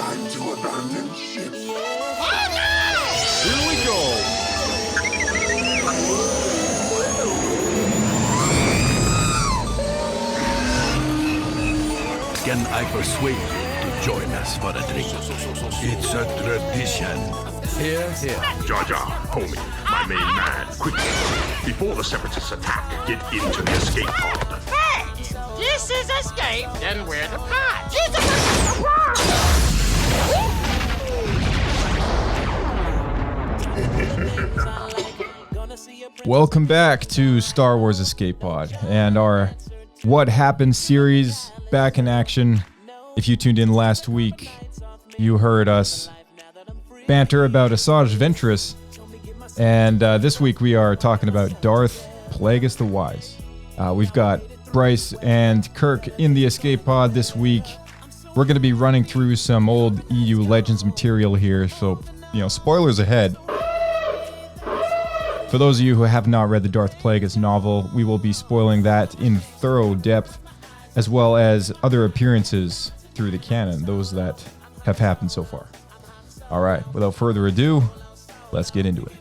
Time to abandon ship. Oh no! Here we go! Can I persuade you to join us for a drink? It's a tradition. Here. Jar Jar, homie, my main man, quickly. Before the Separatists attack, get into the escape pod. Hey! This is escape, then we're the pod. Welcome back to Star Wars Escape Pod and our What Happened series back in action. If you tuned in last week, you heard us banter about Asajj Ventress, and this week we are talking about Darth Plagueis the Wise. We've got Bryce and Kirk in the Escape Pod this week. We're going to be running through some old EU Legends material here, so, spoilers ahead. For those of you who have not read the Darth Plagueis novel, we will be spoiling that in thorough depth, as well as other appearances through the canon, those that have happened so far. All right, without further ado, let's get into it.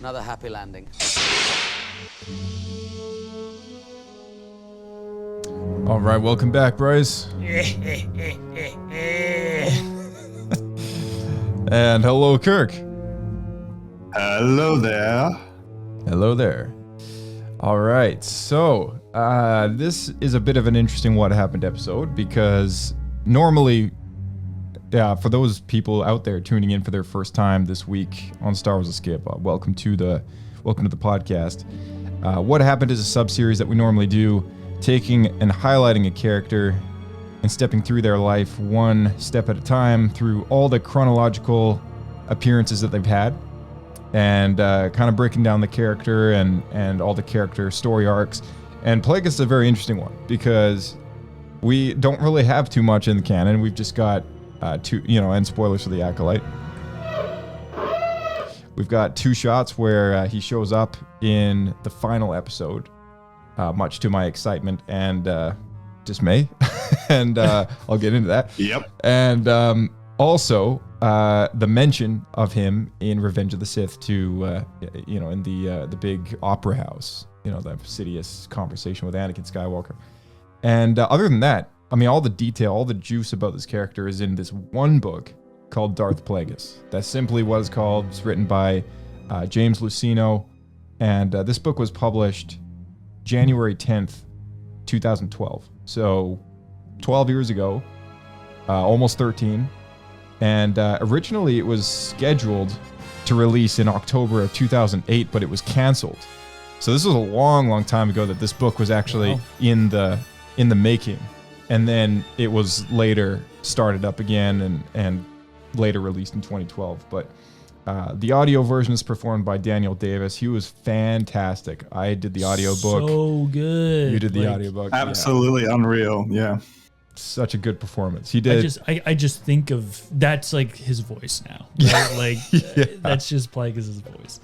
Another happy landing. All right, welcome back, Bryce. And hello, Kirk. Hello there. Hello there. All right, so this is a bit of an interesting What Happened episode because normally, for those people out there tuning in for their first time this week on Star Wars Escape Pod, welcome to the podcast. What Happened is a sub-series that we normally do, taking and highlighting a character and stepping through their life one step at a time through all the chronological appearances that they've had, and kind of breaking down the character and all the character story arcs. And Plagueis is a very interesting one because we don't really have too much in the canon. We've just got two, and spoilers for the Acolyte. We've got two shots where he shows up in the final episode, much to my excitement and dismay. And I'll get into that. Yep. And also the mention of him in Revenge of the Sith in the big opera house, the Sidious conversation with Anakin Skywalker. And other than that, all the detail, all the juice about this character is in this one book called Darth Plagueis. That's simply what it's called. It's written by James Luceno, and this book was published January 10th, 2012. So 12 years ago, almost 13. And originally it was scheduled to release in October of 2008, but it was canceled. So this was a long, long time ago that this book was actually in the making. And then it was later started up again and later released in 2012. But the audio version is performed by Daniel Davis. He was fantastic. I did the audio book. So good. You did the audio book. Absolutely unreal. Yeah. Such a good performance. He did. I just think of that's like his voice now. Right? That's just Plagueis' voice.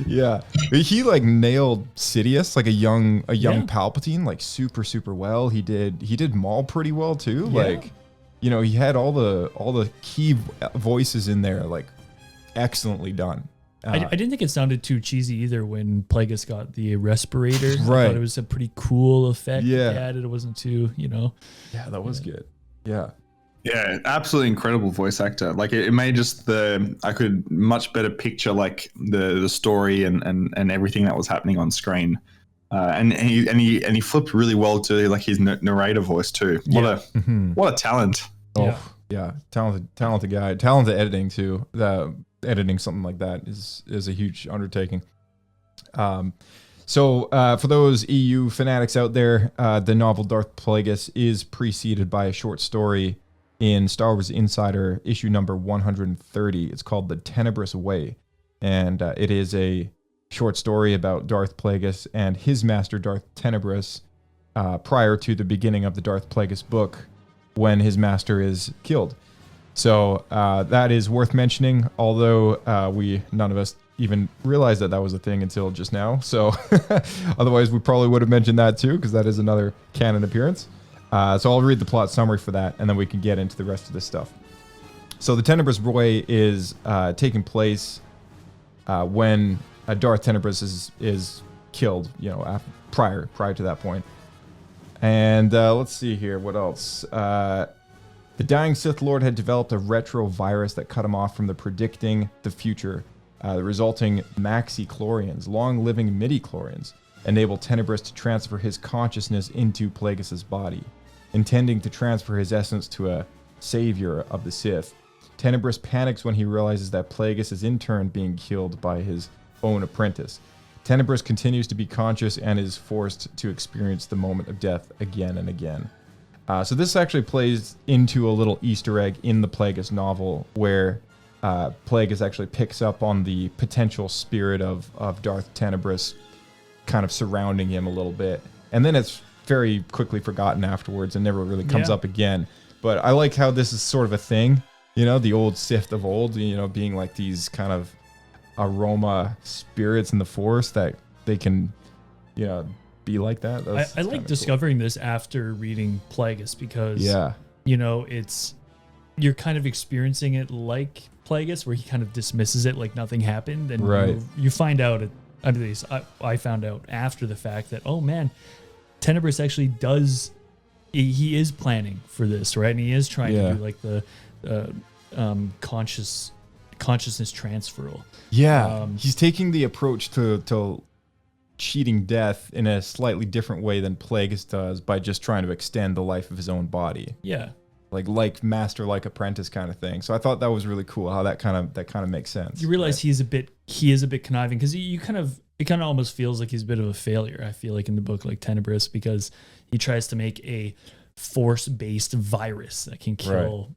Yeah, he nailed Sidious, like a young Palpatine, super well. He did Maul pretty well too. Yeah. He had all the key voices in there, excellently done. I didn't think it sounded too cheesy either when Plagueis got the respirator. Right. I thought it was a pretty cool effect. Yeah. They added. It wasn't too, Yeah, that was good. Yeah. Yeah, absolutely incredible voice actor. It made just I could much better picture the story and everything that was happening on screen. And he flipped really well to his narrator voice too. What a talent. Oh yeah, talented guy. Talented editing too. Editing something like that is a huge undertaking. So for those EU fanatics out there, the novel Darth Plagueis is preceded by a short story in Star Wars Insider issue number 130. It's called The Tenebrous Way, and it is a short story about Darth Plagueis and his master Darth Tenebrous prior to the beginning of the Darth Plagueis book when his master is killed. So that is worth mentioning, although none of us even realized that was a thing until just now. So otherwise we probably would have mentioned that too, because that is another canon appearance. So I'll read the plot summary for that, and then we can get into the rest of this stuff. So the Tenebrous Boy is taking place when Darth Tenebrous is killed, prior to that point. And let's see here, what else? The dying Sith Lord had developed a retrovirus that cut him off from the predicting the future. The resulting maxi-chlorians, long-living midi-chlorians, enable Tenebrous to transfer his consciousness into Plagueis' body, intending to transfer his essence to a savior of the Sith. Tenebrous panics when he realizes that Plagueis is in turn being killed by his own apprentice. Tenebrous continues to be conscious and is forced to experience the moment of death again and again. So this actually plays into a little Easter egg in the Plagueis novel, where Plagueis actually picks up on the potential spirit of Darth Tenebrous kind of surrounding him a little bit. And then it's very quickly forgotten afterwards and never really comes up again. But I like how this is sort of a thing, the old Sith of old, being like these kind of aroma spirits in the Force that they can, be like that. I like discovering this after reading Plagueis, because you're kind of experiencing it like Plagueis, where he kind of dismisses it like nothing happened, and you find out, at least I found out after the fact, that oh man, Tenebrous actually he is planning for this, right? And he is trying to do like the consciousness transferal. He's taking the approach to cheating death in a slightly different way than Plagueis does, by just trying to extend the life of his own body. Like master, like apprentice kind of thing. So I thought that was really cool how that kind of makes sense. You realize he is a bit conniving, because it kind of almost feels like he's a bit of a failure, I feel like, in the book, like Tenebrous, because he tries to make a Force-based virus that can kill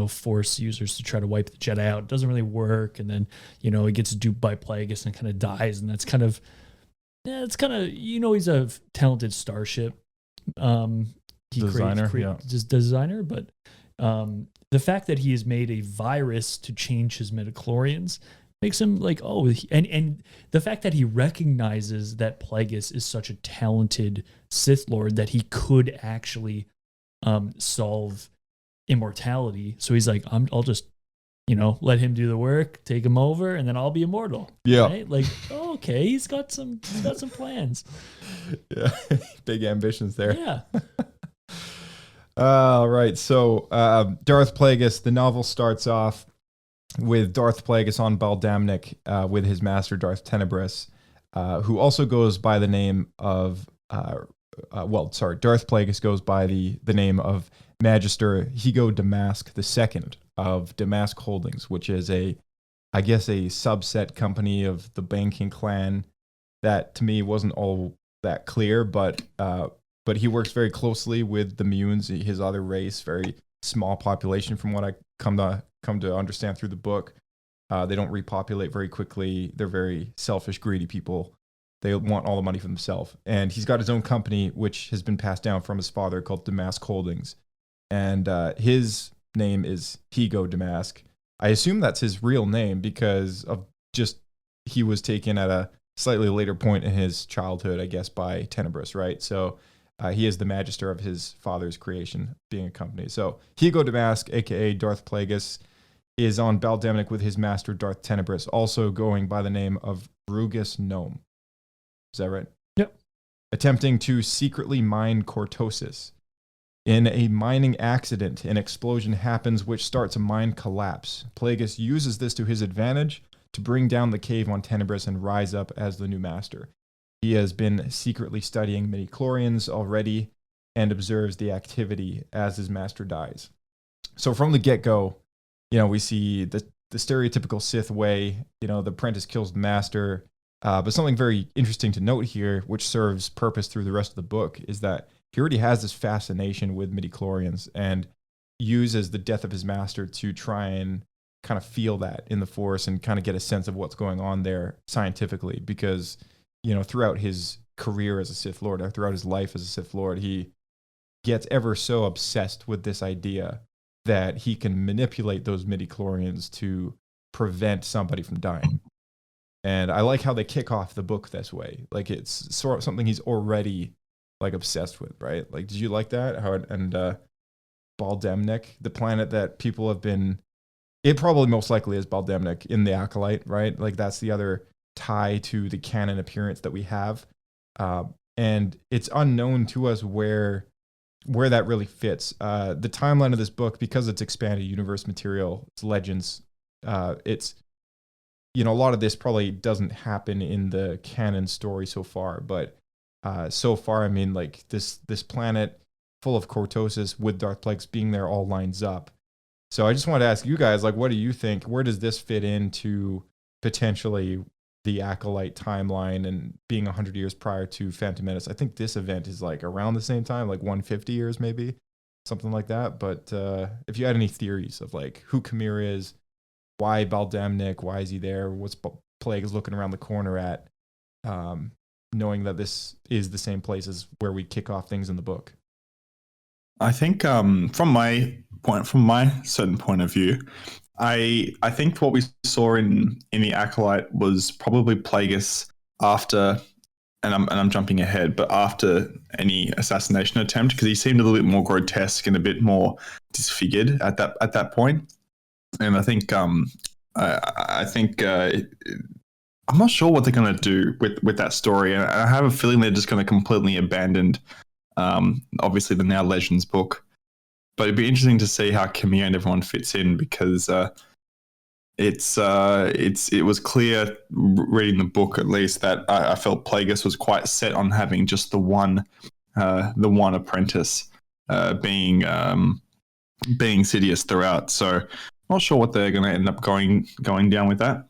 Force users to try to wipe the Jedi out. It doesn't really work, and then he gets duped by Plagueis and kind of dies, and that's kind of he's a talented starship designer, but the fact that he has made a virus to change his midichlorians makes him like, and the fact that he recognizes that Plagueis is such a talented Sith Lord that he could actually solve immortality. So he's like, I'll just let him do the work, take him over, and then I'll be immortal. Right? Like, okay, he's got some plans. Yeah, big ambitions there. Yeah. All right, so Darth Plagueis, the novel starts off with Darth Plagueis on Baldamnik with his master Darth Tenebrous, who also goes by the name of, Darth Plagueis goes by the name of Magister Hego Damask II of Damask Holdings, which is a subset company of the banking clan that to me wasn't all that clear, but he works very closely with the Munes, his other race, very small population from what I come to understand through the book. They don't repopulate very quickly. They're very selfish, greedy people. They want all the money for themselves. And he's got his own company, which has been passed down from his father, called Damask Holdings. And his name is Hego Damask. I assume that's his real name because of just he was taken at a slightly later point in his childhood, I guess, by Tenebrous, right? So he is the magister of his father's creation, being a company. So Hego Damask, a.k.a. Darth Plagueis, is on Baldamnik with his master Darth Tenebrous, also going by the name of Rugus Gnome. Is that right? Yep. Attempting to secretly mine Cortosis. In a mining accident, an explosion happens which starts a mine collapse. Plagueis uses this to his advantage to bring down the cave on Tenebrous and rise up as the new master. He has been secretly studying midichlorians already and observes the activity as his master dies. So from the get-go, we see the stereotypical Sith way, the apprentice kills the master. But something very interesting to note here, which serves purpose through the rest of the book, is that he already has this fascination with midichlorians and uses the death of his master to try and kind of feel that in the Force and kind of get a sense of what's going on there scientifically, because throughout his career as a Sith Lord, or throughout his life as a Sith Lord, he gets ever so obsessed with this idea that he can manipulate those midi-chlorians to prevent somebody from dying. And I like how they kick off the book this way. Like, it's sort of something he's already like obsessed with, right? Like, did you like that? How it, and Baldemnik, the planet that people have been, it probably most likely is Baldemnik in the Acolyte, right? Like, that's the other tie to the canon appearance that we have. And it's unknown to us where that really fits. The timeline of this book, because it's expanded universe material, it's legends, it's, you know, a lot of this probably doesn't happen in the canon story so far, but so far, I mean, like, this planet full of cortosis with Darth Plagueis being there all lines up. So I just wanted to ask you guys, like, what do you think? Where does this fit into potentially the Acolyte timeline and being 100 years prior to Phantom Menace? I think this event is like around the same time, like 150 years maybe, something like that. But if you had any theories of like who Chimera is, why Baldemnik, why is he there, what's Plagueis looking around the corner at, knowing that this is the same place as where we kick off things in the book. I think from my certain point of view, I think what we saw in the Acolyte was probably Plagueis after, and I'm jumping ahead, but after any assassination attempt, because he seemed a little bit more grotesque and a bit more disfigured at that point. And I think I'm not sure what they're going to do with that story, and I have a feeling they're just going to completely abandon, obviously, the now Legends book. But it'd be interesting to see how Chimera and everyone fits in, because it was clear reading the book, at least, that I felt Plagueis was quite set on having just the one apprentice, being Sidious throughout. So not sure what they're going to end up going down with that.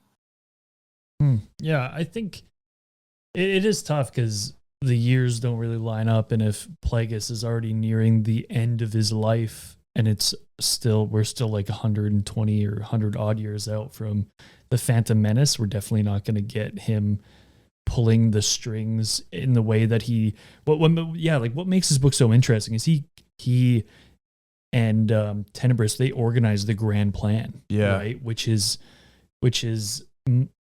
Yeah, I think it is tough because the years don't really line up, and if Plagueis is already nearing the end of his life, and we're still like 120 or 100 odd years out from the Phantom Menace, we're definitely not going to get him pulling the strings in the way that what makes this book so interesting is he and Tenebris, they organize the grand plan, right? Which is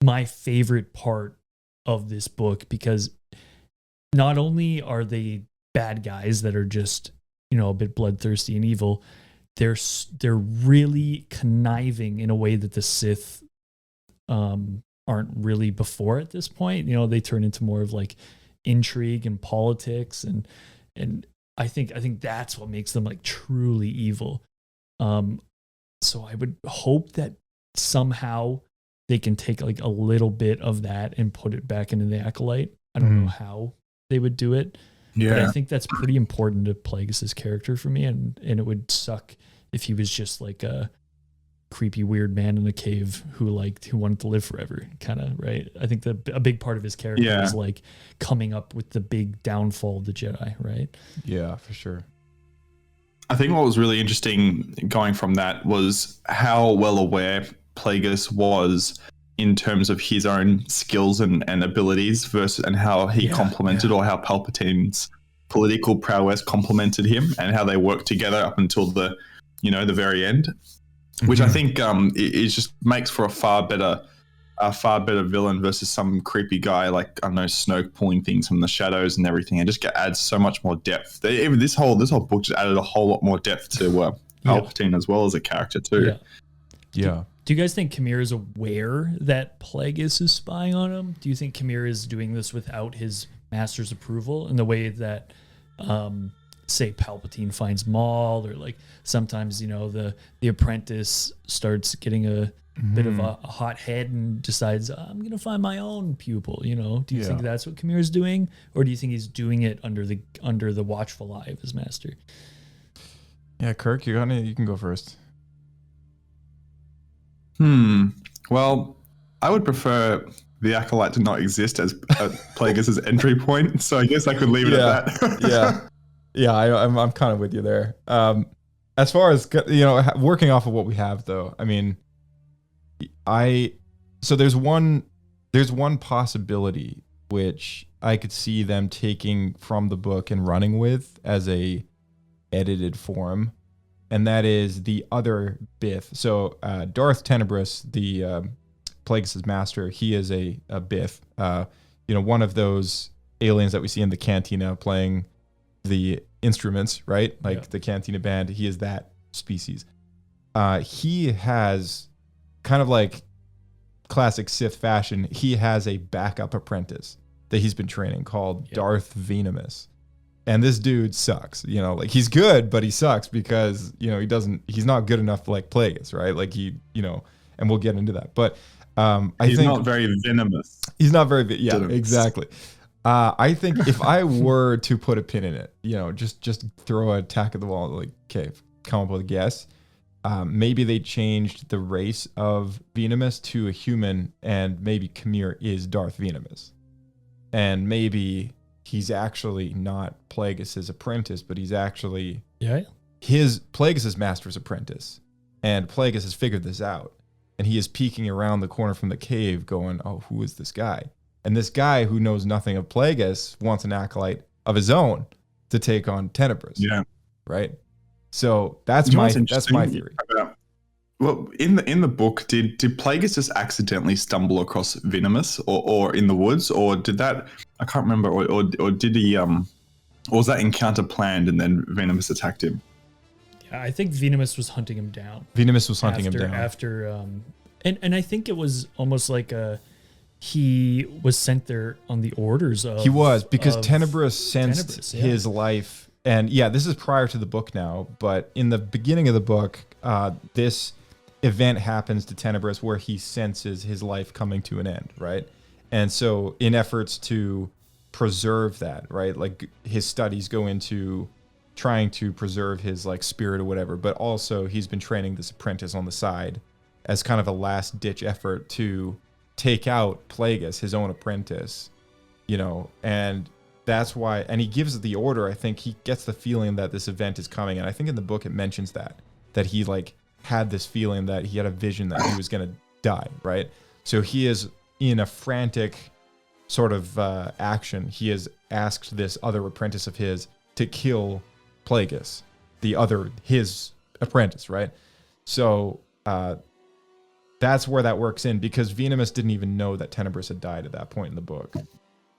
my favorite part of this book, because not only are they bad guys that are just, you know, a bit bloodthirsty and evil, they're really conniving in a way that the Sith aren't really before at this point. You know, they turn into more of like intrigue and politics, and I think that's what makes them like truly evil. So I would hope that somehow they can take like a little bit of that and put it back into the Acolyte. I don't know how they would do it. Yeah. But I think that's pretty important to Plagueis' character for me, and it would suck if he was just like a creepy weird man in a cave who wanted to live forever, kind of, right? I think a big part of his character is like coming up with the big downfall of the Jedi, right? Yeah, for sure. I think what was really interesting going from that was how well aware Plagueis was in terms of his own skills and abilities versus, and how he complemented, or how Palpatine's political prowess complemented him, and how they worked together up until the very end, which I think it just makes for a far better villain versus some creepy guy like, I don't know, Snoke pulling things from the shadows and everything, and just adds so much more depth. Even this whole book just added a whole lot more depth to Palpatine as well as a character too. Yeah. Do you guys think Chimera is aware that Plagueis is spying on him? Do you think Chimera is doing this without his master's approval, in the way that, say, Palpatine finds Maul, or like sometimes, you know, the apprentice starts getting a bit of a hot head and decides, I'm going to find my own pupil, you know? Do you think that's what Chimera is doing? Or do you think he's doing it under the watchful eye of his master? Yeah, Kirk, you can go first. Well, I would prefer the Acolyte to not exist as Plagueis' entry point, so I guess I could leave it at that. I'm kind of with you there. As far as, you know, working off of what we have, though, I mean, so there's one possibility which I could see them taking from the book and running with as a edited form, and that is the other Bith. So Darth Tenebris, the Plagueis' master, he is a Bith. One of those aliens that we see in the cantina playing the instruments, right? Like the cantina band. He is that species. He has kind of like classic Sith fashion. He has a backup apprentice that he's been training called Darth Venemus. And this dude sucks, like he's good, but he sucks because, he's not good enough like Plagueis, right? Like and we'll get into that. But he's not very venomous. He's not very, venomous. Exactly. I think if I were to put a pin in it, just throw a tack at the wall, like, okay, come up with a guess. Maybe they changed the race of Venemus to a human, and maybe Khmer is Darth Venemus. And maybe he's actually not Plagueis' apprentice, but he's actually Plagueis' master's apprentice. And Plagueis has figured this out. And he is peeking around the corner from the cave going, oh, who is this guy? And this guy who knows nothing of Plagueis wants an acolyte of his own to take on Tenebris. Yeah. Right? So that's my theory. Well, in the book, did Plagueis just accidentally stumble across Venemus or in the woods, or did that, I can't remember, or did he or was that encounter planned and then Venemus attacked him? Yeah, I think Venemus was hunting him down. After and I think it was almost like he was sent there on the orders of... He was, because Tenebris sensed his life. And this is prior to the book now, but in the beginning of the book, this event happens to Tenebris where he senses his life coming to an end, right? And so in efforts to preserve that, right, like his studies go into trying to preserve his like spirit or whatever, but also he's been training this apprentice on the side as kind of a last ditch effort to take out Plagueis, his own apprentice, and that's why, and he gives the order. I think he gets the feeling that this event is coming, and I think in the book it mentions that he like had this feeling that he had a vision that he was going to die, right? So he is in a frantic sort of action. He has asked this other apprentice of his to kill Plagueis, his apprentice, right? So that's where that works in, because Venemus didn't even know that Tenebris had died at that point in the book.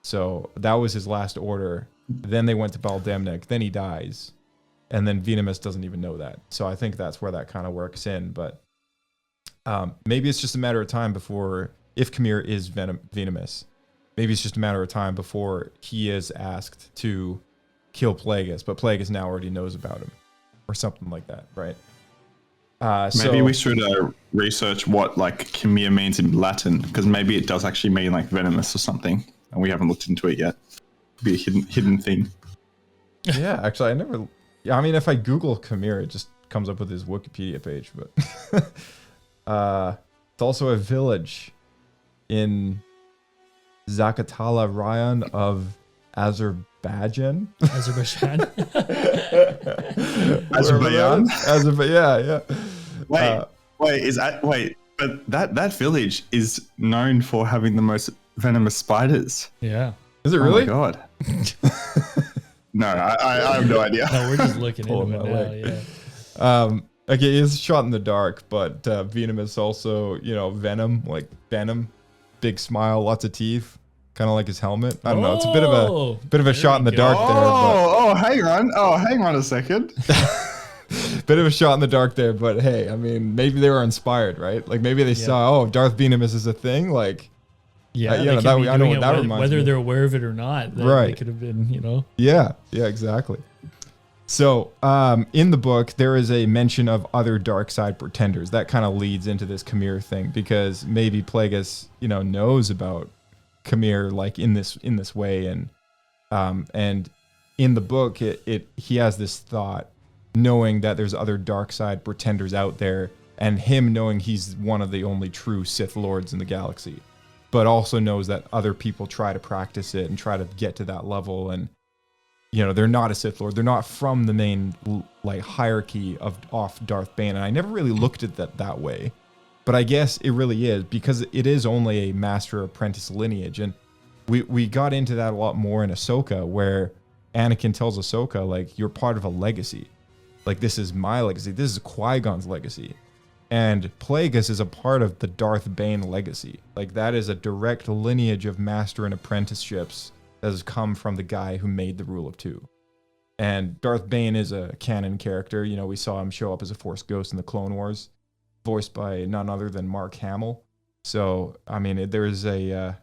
So that was his last order. Then they went to Baldemnik. Then he dies. And then Venemus doesn't even know that. So I think that's where that kind of works in. But maybe it's just a matter of time before, if Khmer is Venemus, maybe it's just a matter of time before he is asked to kill Plagueis. But Plagueis now already knows about him. Or something like that, right? Maybe we should research what like Khmer means in Latin, because maybe it does actually mean like venomous or something. And we haven't looked into it yet. Be a hidden thing. Yeah, actually, I mean, if I Google Khmer, it just comes up with his Wikipedia page. But it's also a village in Zakatala Rayon of Azerbaijan. Azerbaijan. Yeah. But that village is known for having the most venomous spiders. Yeah. Is it really? Oh my god. No, I have no idea. No, we're just looking into it now. Yeah. Okay, it's shot in the dark, but Venemus also, venom, big smile, lots of teeth, kind of like his helmet. I don't know. It's a bit of a shot in the dark there. Hang on a second. Bit of a shot in the dark there, but hey, I mean, maybe they were inspired, right? Like maybe they saw, Darth Venemus is a thing, like. Yeah, I know what that reminds me. Whether they're aware of it or not, they could have been, Yeah, exactly. So, in the book, there is a mention of other dark side pretenders. That kind of leads into this Khmer thing, because maybe Plagueis, knows about Khmer like in this way, and in the book, he has this thought, knowing that there's other dark side pretenders out there, and him knowing he's one of the only true Sith Lords in the galaxy, but also knows that other people try to practice it and try to get to that level, and they're not a Sith Lord. They're not from the main like hierarchy off Darth Bane, and I never really looked at that way, but I guess it really is, because it is only a master apprentice lineage, and we got into that a lot more in Ahsoka, where Anakin tells Ahsoka, like, you're part of a legacy. Like, this is my legacy. This is Qui-Gon's legacy. And Plagueis is a part of the Darth Bane legacy. Like, that is a direct lineage of master and apprenticeships that has come from the guy who made the Rule of Two. And Darth Bane is a canon character. You know, we saw him show up as a Force ghost in the Clone Wars, voiced by none other than Mark Hamill. So, I mean, there is a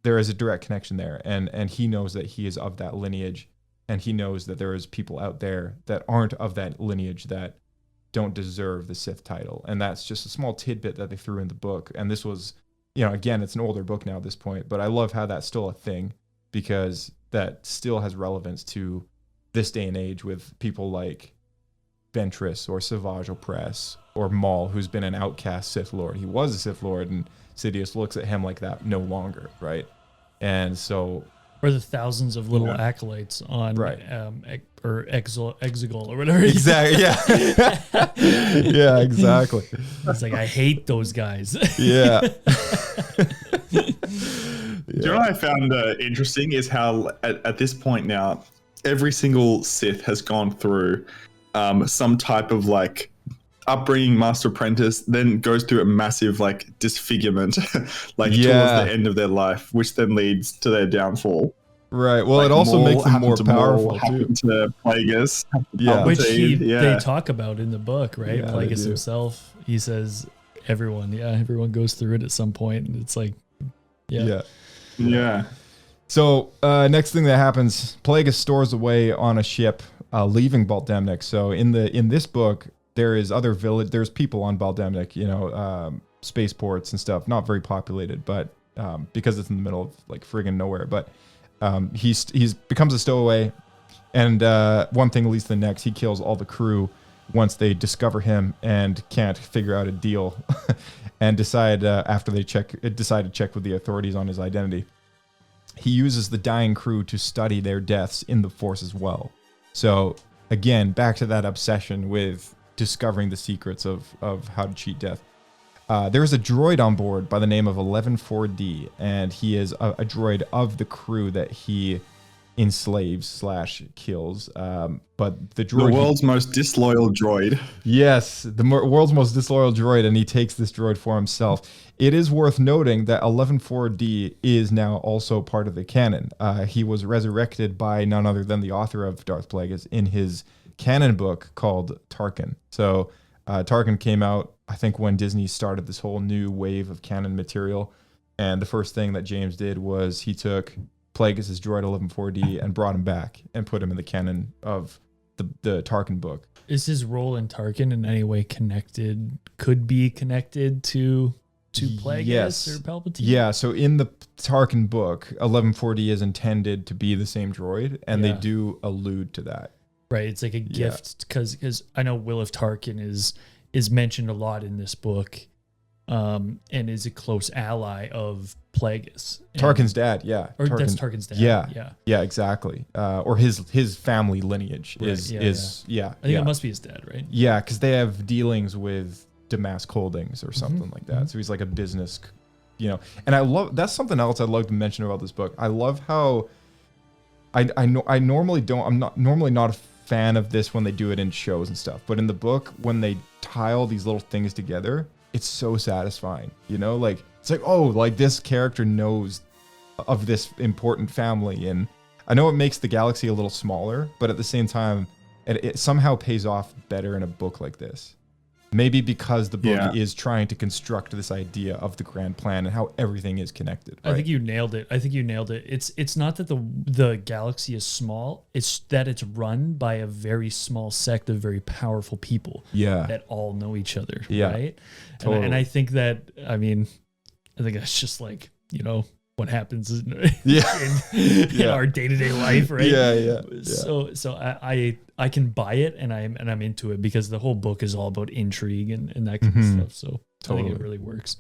direct connection there. And he knows that he is of that lineage. And he knows that there is people out there that aren't of that lineage that don't deserve the Sith title. And that's just a small tidbit that they threw in the book. And this was, you know, again, it's an older book now at this point, but I love how that's still a thing, because that still has relevance to this day and age with people like Ventress or Savage Opress or Maul, who's been an outcast Sith Lord. He was a Sith Lord, and Sidious looks at him like that no longer, right? And so... Or the thousands of little acolytes on right. Or Exegol or whatever. Exactly. Yeah. Yeah. Exactly. It's like, I hate those guys. Yeah. Do you know what I found interesting is how at this point now, every single Sith has gone through some type of like upbringing, master apprentice, then goes through a massive like disfigurement like towards the end of their life, which then leads to their downfall. Right. Well, like it also makes them more powerful too. Happened to Plagueis, Yeah. Which they talk about in the book, right? Yeah, Plagueis himself, he says everyone goes through it at some point, and it's like, yeah. So next thing that happens, Plagueis stores away on a ship leaving Baldemnik. So in this book, there is other village. There's people on Baldemnik, you know, spaceports and stuff. Not very populated, but because it's in the middle of like friggin' nowhere. But he's becomes a stowaway, and one thing leads to the next. He kills all the crew once they discover him and can't figure out a deal, and decide after they decide to check with the authorities on his identity. He uses the dying crew to study their deaths in the Force as well. So again, back to that obsession with discovering the secrets of how to cheat death. There is a droid on board by the name of 114D, and he is a droid of the crew that he enslaves / kills. But the droid, the world's most disloyal droid. Yes, the world's most disloyal droid, and he takes this droid for himself. It is worth noting that 114D is now also part of the canon. He was resurrected by none other than the author of Darth Plagueis in his canon book called Tarkin. So Tarkin came out, I think, when Disney started this whole new wave of canon material. And the first thing that James did was he took Plagueis' droid 114D and brought him back and put him in the canon of the Tarkin book. Is his role in Tarkin in any way could be connected to Plagueis or Palpatine? Yeah, so in the Tarkin book, 114D is intended to be the same droid, and they do allude to that. Right, it's like a gift, because I know Will of Tarkin is mentioned a lot in this book, and is a close ally of Plagueis. Tarkin's dad, yeah. That's Tarkin's dad. Yeah, exactly. Or his family lineage is. I think it must be his dad, right? Yeah, because they have dealings with Damask Holdings or something like that. So he's like a business, you know. And I love, that's something else I'd love to mention about this book. I love how I normally don't. I'm not normally not a fan of this when they do it in shows and stuff, but in the book, when they tie all these little things together, it's so satisfying, you know. Like, it's like, oh, like this character knows of this important family, and I know it makes the galaxy a little smaller, but at the same time, it somehow pays off better in a book like this. Maybe because the book is trying to construct this idea of the grand plan and how everything is connected. Right? I think you nailed it. It's not that the galaxy is small. It's that it's run by a very small sect of very powerful people. That all know each other. Yeah. Right. Totally. And I think that, I think that's just like, you know, what happens in our day-to-day life, right? Yeah. So I can buy it, and I'm into it, because the whole book is all about intrigue and that kind of stuff. So I think it really works.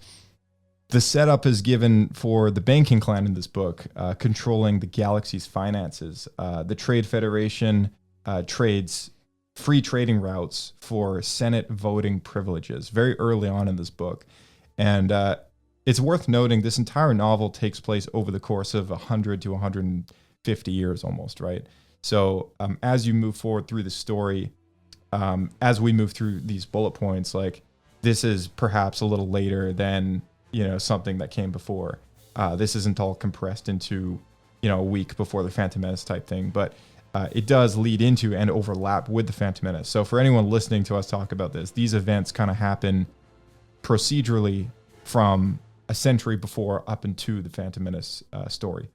The setup is given for the banking clan in this book, controlling the galaxy's finances. The Trade Federation trades free trading routes for Senate voting privileges very early on in this book. And it's worth noting this entire novel takes place over the course of 100 to 150 years almost, right? So as you move forward through the story, as we move through these bullet points, like this is perhaps a little later than, something that came before. This isn't all compressed into, a week before the Phantom Menace type thing, but it does lead into and overlap with the Phantom Menace. So for anyone listening to us talk about this, these events kind of happen procedurally from a century before up into the Phantom Menace story.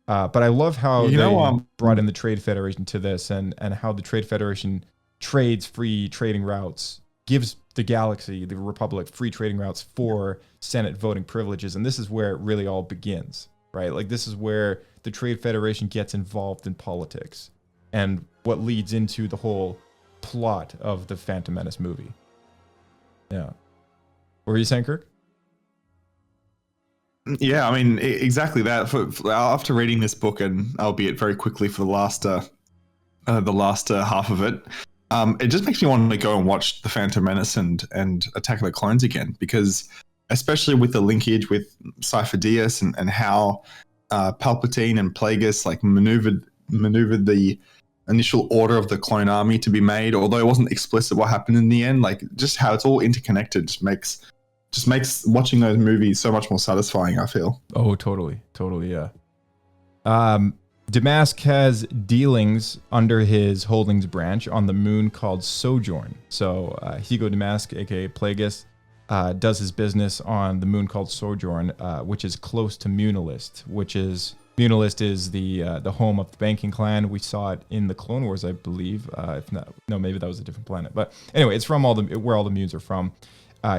But I love how they brought in the Trade Federation to this, and how the Trade Federation trades free trading routes, gives the galaxy, the Republic, free trading routes for Senate voting privileges. And this is where it really all begins, right? Like this is where the Trade Federation gets involved in politics and what leads into the whole plot of the Phantom Menace movie. Yeah. What were you saying, Kirk? Yeah, I mean, exactly that. After reading this book, and albeit very quickly for the last half of it, it just makes me want to go and watch the Phantom Menace and Attack of the Clones again, because especially with the linkage with Cypher Dyas and how Palpatine and Plagueis like maneuvered the initial order of the clone army to be made, although it wasn't explicit what happened in the end, like just how it's all interconnected just makes watching those movies so much more satisfying, I feel. Oh, totally, yeah. Damask has dealings under his holdings branch on the moon called Sojourn. So Hego Damask, aka Plagueis, does his business on the moon called Sojourn, which is close to Munilist, Munilist is the home of the banking clan. We saw it in the Clone Wars, I believe. If not, no, maybe that was a different planet. But anyway, it's from where all the Munes are from.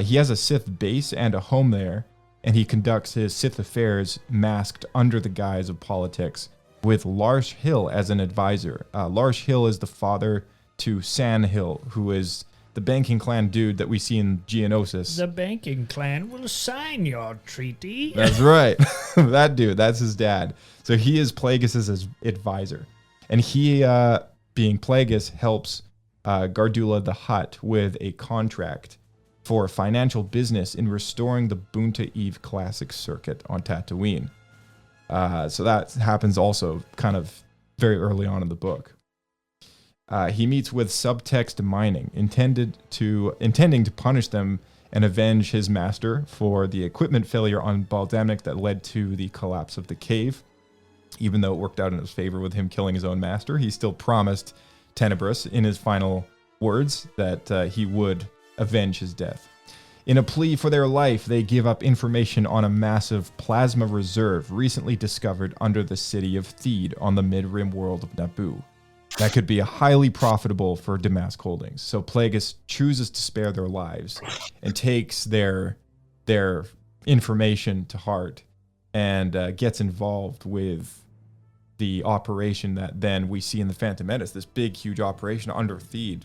He has a Sith base and a home there, and he conducts his Sith affairs masked under the guise of politics, with Lars Hill as an advisor. Lars Hill is the father to San Hill, who is the banking clan dude that we see in Geonosis. The banking clan will sign your treaty. That's right. That dude, that's his dad. So he is Plagueis' advisor. And he, being Plagueis, helps Gardula the Hutt with a contract for financial business in restoring the Boonta Eve Classic circuit on Tatooine. So that happens also kind of very early on in the book. He meets with Subtext Mining, intending to punish them and avenge his master for the equipment failure on Baldamnik that led to the collapse of the cave. Even though it worked out in his favor with him killing his own master, he still promised Tenebrous in his final words that he would avenge his death. In a plea for their life, they give up information on a massive plasma reserve recently discovered under the city of Theed on the mid-rim world of Naboo. That could be highly profitable for Damask Holdings. So Plagueis chooses to spare their lives and takes their information to heart and gets involved with the operation that then we see in the Phantom Menace, this big, huge operation under Theed,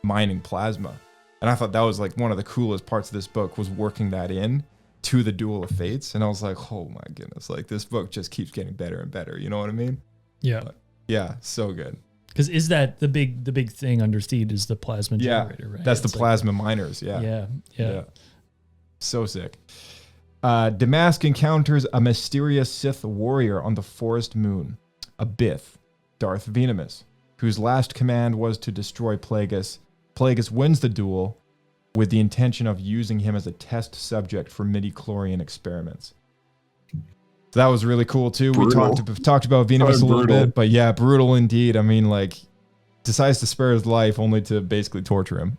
mining plasma. And I thought that was like one of the coolest parts of this book, was working that in to the Duel of Fates. And I was like, oh my goodness, like this book just keeps getting better and better. You know what I mean? Yeah. But, yeah, so good. Because is that the big thing under Theed is the plasma generator, right? That's the plasma miners, yeah. Yeah. So sick. Damask encounters a mysterious Sith warrior on the forest moon, a Bith, Darth Venemus, whose last command was to destroy Plagueis. Plagueis wins the duel with the intention of using him as a test subject for midi-chlorian experiments. So that was really cool too. Brutal. We talked about Venemus a little bit, but yeah, brutal indeed. I mean, like, decides to spare his life only to basically torture him.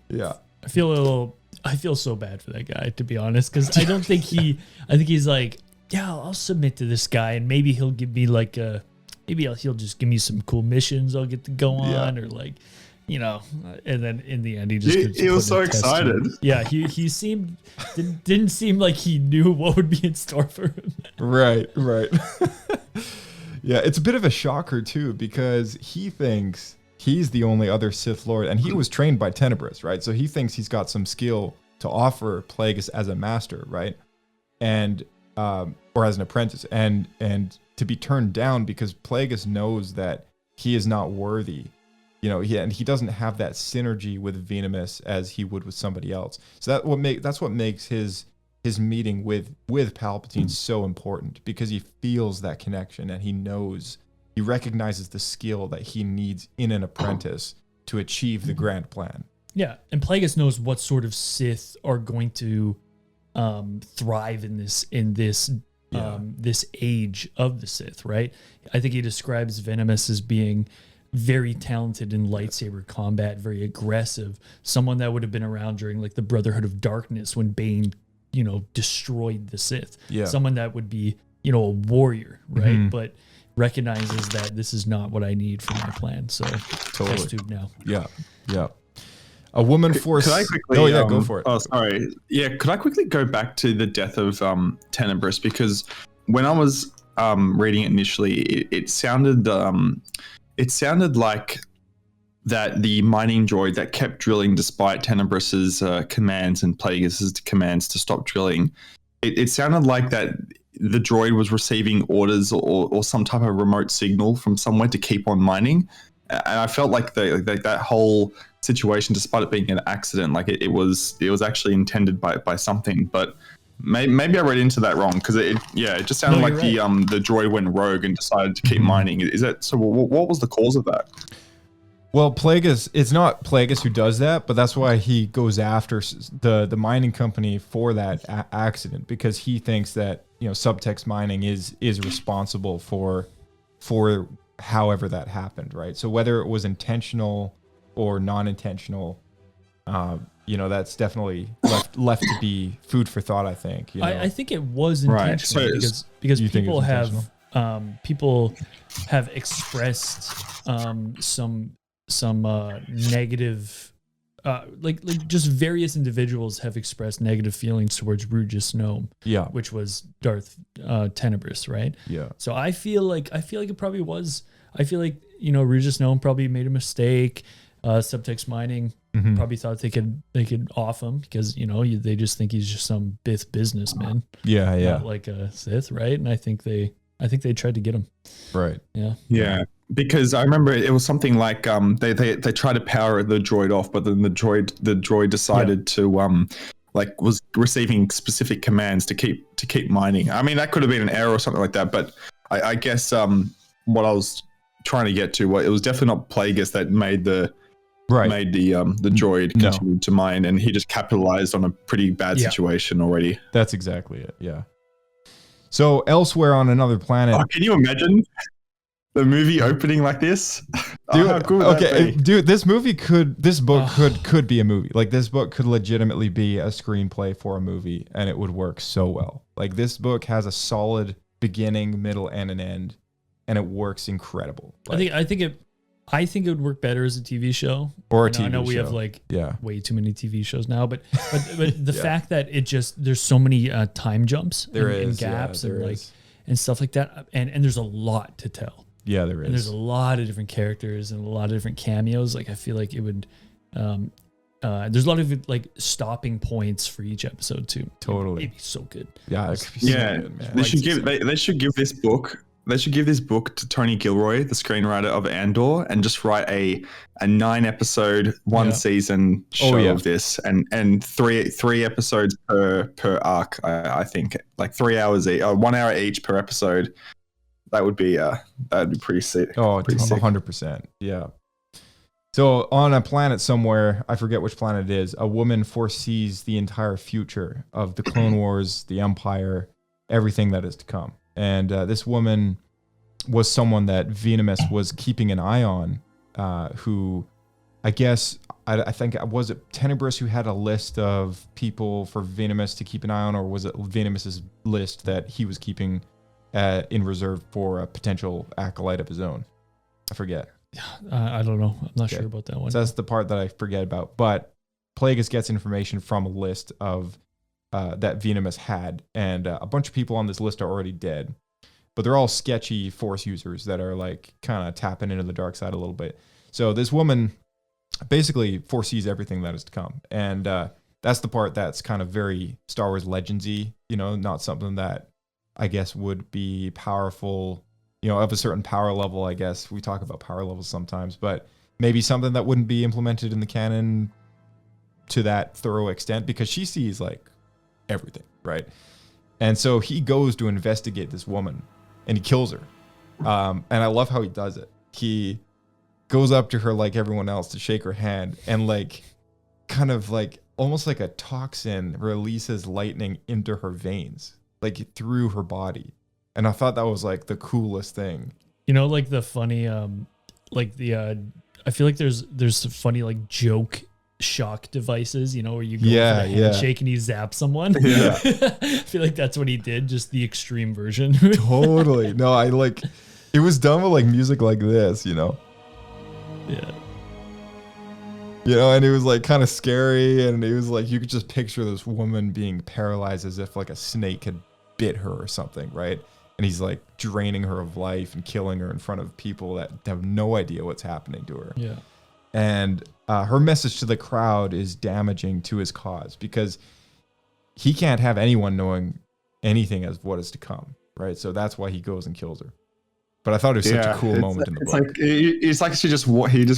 Yeah. I feel so bad for that guy, to be honest, because I think he's like, yeah, I'll submit to this guy, and maybe he'll give me like he'll just give me some cool missions I'll get to go on, or like, you know, and then in the end he just he was so excited. Yeah, he seemed didn't seem like he knew what would be in store for him. Right. Yeah, it's a bit of a shocker too, because he thinks he's the only other Sith Lord, and he was trained by Tenebrous, right? So he thinks he's got some skill to offer Plagueis as a master, right? And or as an apprentice, and to be turned down because Plagueis knows that he is not worthy. You know, he doesn't have that synergy with Venemus as he would with somebody else. So that's what makes his his meeting with Palpatine so important, because he feels that connection and he recognizes the skill that he needs in an apprentice to achieve the grand plan. Yeah, and Plagueis knows what sort of Sith are going to thrive in this this age of the Sith, right? I think he describes Venomous as being very talented in lightsaber combat, very aggressive, someone that would have been around during like the Brotherhood of Darkness when Bane, destroyed the Sith. Yeah. Someone that would be, a warrior, right? But recognizes that this is not what I need for my plan. So Totally. test tube now. Yeah. A woman force. Could I quickly? Oh yeah, go for it. Oh, sorry. Yeah, could I quickly go back to the death of Tenebris, because when I was reading it initially, it sounded like that the mining droid that kept drilling despite Tenebris's commands and Plagueis' commands to stop drilling, it sounded like that the droid was receiving orders or some type of remote signal from somewhere to keep on mining. And I felt like that whole situation, despite it being an accident, like it was actually intended by something. But maybe I read into that wrong, because it just sounded like right. the droid went rogue and decided to keep mining. Is that so? What was the cause of that? Well, Plagueis, it's not Plagueis who does that, but that's why he goes after the mining company for that accident, because he thinks that subtext mining is responsible for however that happened, right? So whether it was intentional or non-intentional, that's definitely left to be food for thought, I think. I think it was Right. intentional So because You think it was people have expressed some negative, like just various individuals have expressed negative feelings towards Regis Gnome, Yeah. which was Darth Tenebris, right? Yeah. So I feel like it probably was. I feel like Regis Gnome probably made a mistake. Subtext mining probably thought they could off him because they just think he's just some businessman, Yeah. not like a Sith, right? And I think they tried to get him. Right. Yeah. Yeah, because I remember it was something like they tried to power the droid off, but then the droid decided to was receiving specific commands to keep mining. I mean, that could have been an error or something like that, but I guess what I was trying to get to, it was definitely not Plagueis that made the droid continue to mine, and he just capitalized on a pretty bad situation already. That's exactly it. Yeah. So elsewhere on another planet. Oh, can you imagine the movie opening like this? Dude, how cool would that be? dude, this book could be a movie. Like, this book could legitimately be a screenplay for a movie, and it would work so well. Like, this book has a solid beginning, middle, and an end, and it works incredible. Like, I think it would work better as a TV show. Or a TV show. I know we have Yeah. way too many TV shows now, but the fact that there's so many time jumps and gaps and stuff like that, and there's a lot to tell. Yeah, there is. And there's a lot of different characters and a lot of different cameos. Like, I feel like it would. There's a lot of stopping points for each episode too. Totally. It'd be so good. Yeah, it could be so good, man. They should give this book. They should give this book to Tony Gilroy, the screenwriter of Andor, and just write a 9-episode, season show of this, and three episodes per arc. I think, like 3 hours, 1 hour each per episode. That would be pretty sick. Oh, pretty sick. 100%. Yeah. So on a planet somewhere, I forget which planet it is, a woman foresees the entire future of the Clone Wars, the Empire, everything that is to come. And this woman was someone that Venomous was keeping an eye on, who I guess, I think, was it Tenebris who had a list of people for Venomous to keep an eye on, or was it Venomous's list that he was keeping in reserve for a potential acolyte of his own? I forget. I don't know. I'm not sure about that one. So that's the part that I forget about. But Plagueis gets information from a list of that Venomous had, and a bunch of people on this list are already dead, but they're all sketchy Force users that are kind of tapping into the dark side a little bit. So this woman basically foresees everything that is to come, and that's the part that's kind of very Star Wars Legendsy. Not something that I guess would be powerful, of a certain power level. I guess we talk about power levels sometimes, but maybe something that wouldn't be implemented in the canon to that thorough extent, because she sees everything, right? And so he goes to investigate this woman, and he kills her. And I love how he does it. He goes up to her like everyone else to shake her hand, and like kind of like almost like a toxin releases lightning into her veins, like through her body. And I thought that was like the coolest thing. You know, like the funny, like the, I feel like there's some funny like joke shock devices, you know, where you go for the handshake and you zap someone. Yeah. I feel like that's what he did, just the extreme version. Totally. No, I like, it was done with like music like this, you know? Yeah. You know, and it was like kind of scary, and it was like you could just picture this woman being paralyzed as if like a snake had bit her or something, right? And he's like draining her of life and killing her in front of people that have no idea what's happening to her. Yeah. And her message to the crowd is damaging to his cause, because he can't have anyone knowing anything as what is to come, right? So that's why he goes and kills her. But I thought it was such a cool moment in the book. It's like he just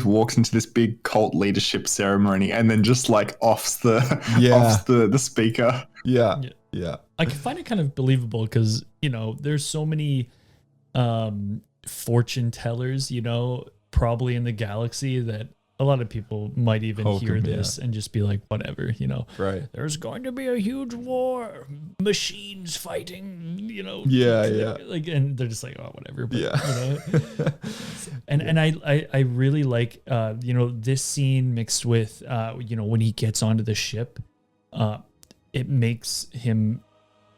walks into this big cult leadership ceremony and then just like offs the speaker. Yeah. I can find it kind of believable because, you know, there's so many fortune tellers, you know, probably in the galaxy that a lot of people might even hear this and just be like, whatever, you know. Right. There's going to be a huge war, machines fighting, you know. Yeah. Like, and they're just like, oh, whatever. But, Yeah. You know? and I really like, you know, this scene mixed with, you know, when he gets onto the ship, it makes him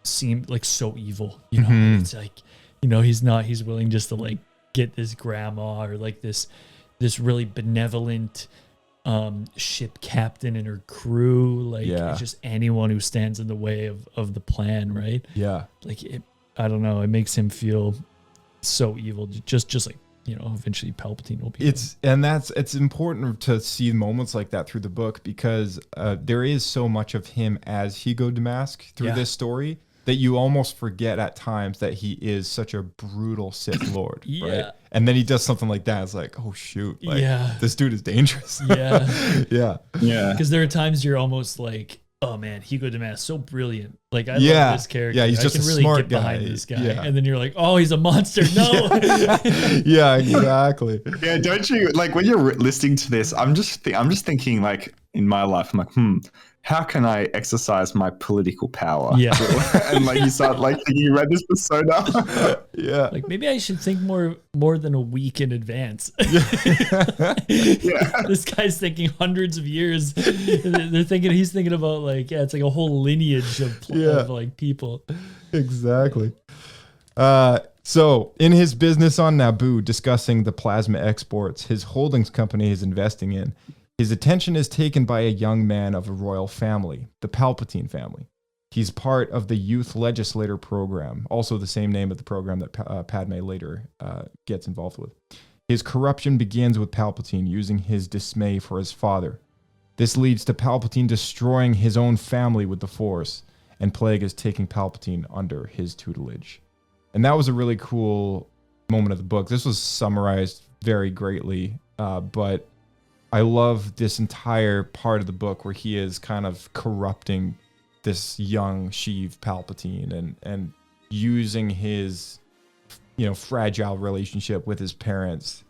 seem like so evil, you know. Mm-hmm. It's like, you know, he's willing just to like get this grandma or like this really benevolent ship captain and her crew, like it's just anyone who stands in the way of the plan, right? Yeah. Like I don't know, it makes him feel so evil, just like, you know, eventually Palpatine will be. It's important to see moments like that through the book, because there is so much of him as Hego Damask through this story that you almost forget at times that he is such a brutal Sith Lord, right? And then he does something like that. It's like, oh shoot, like, this dude is dangerous. Yeah. Because there are times you're almost like, oh man, Hego Damask, so brilliant. Like I love this character. Yeah, he's just I can a really smart get behind guy. this guy. Yeah. And then you're like, oh, he's a monster. No. Yeah, exactly. Yeah, don't you like when you're listening to this? I'm just thinking like in my life, I'm like, how can I exercise my political power? Yeah. And like you start like thinking you read this persona. Yeah. Like maybe I should think more than a week in advance. Yeah. This guy's thinking hundreds of years. He's thinking about like, it's like a whole lineage of like people. Exactly. So in his business on Naboo, discussing the plasma exports his holdings company is investing in, his attention is taken by a young man of a royal family, the Palpatine family. He's part of the Youth Legislator program, also the same name of the program that Padme later gets involved with. His corruption begins with Palpatine using his dismay for his father. This leads to Palpatine destroying his own family with the Force, and Plagueis taking Palpatine under his tutelage. And that was a really cool moment of the book. This was summarized very greatly, but I love this entire part of the book where he is kind of corrupting this young Sheev Palpatine and using his, you know, fragile relationship with his parents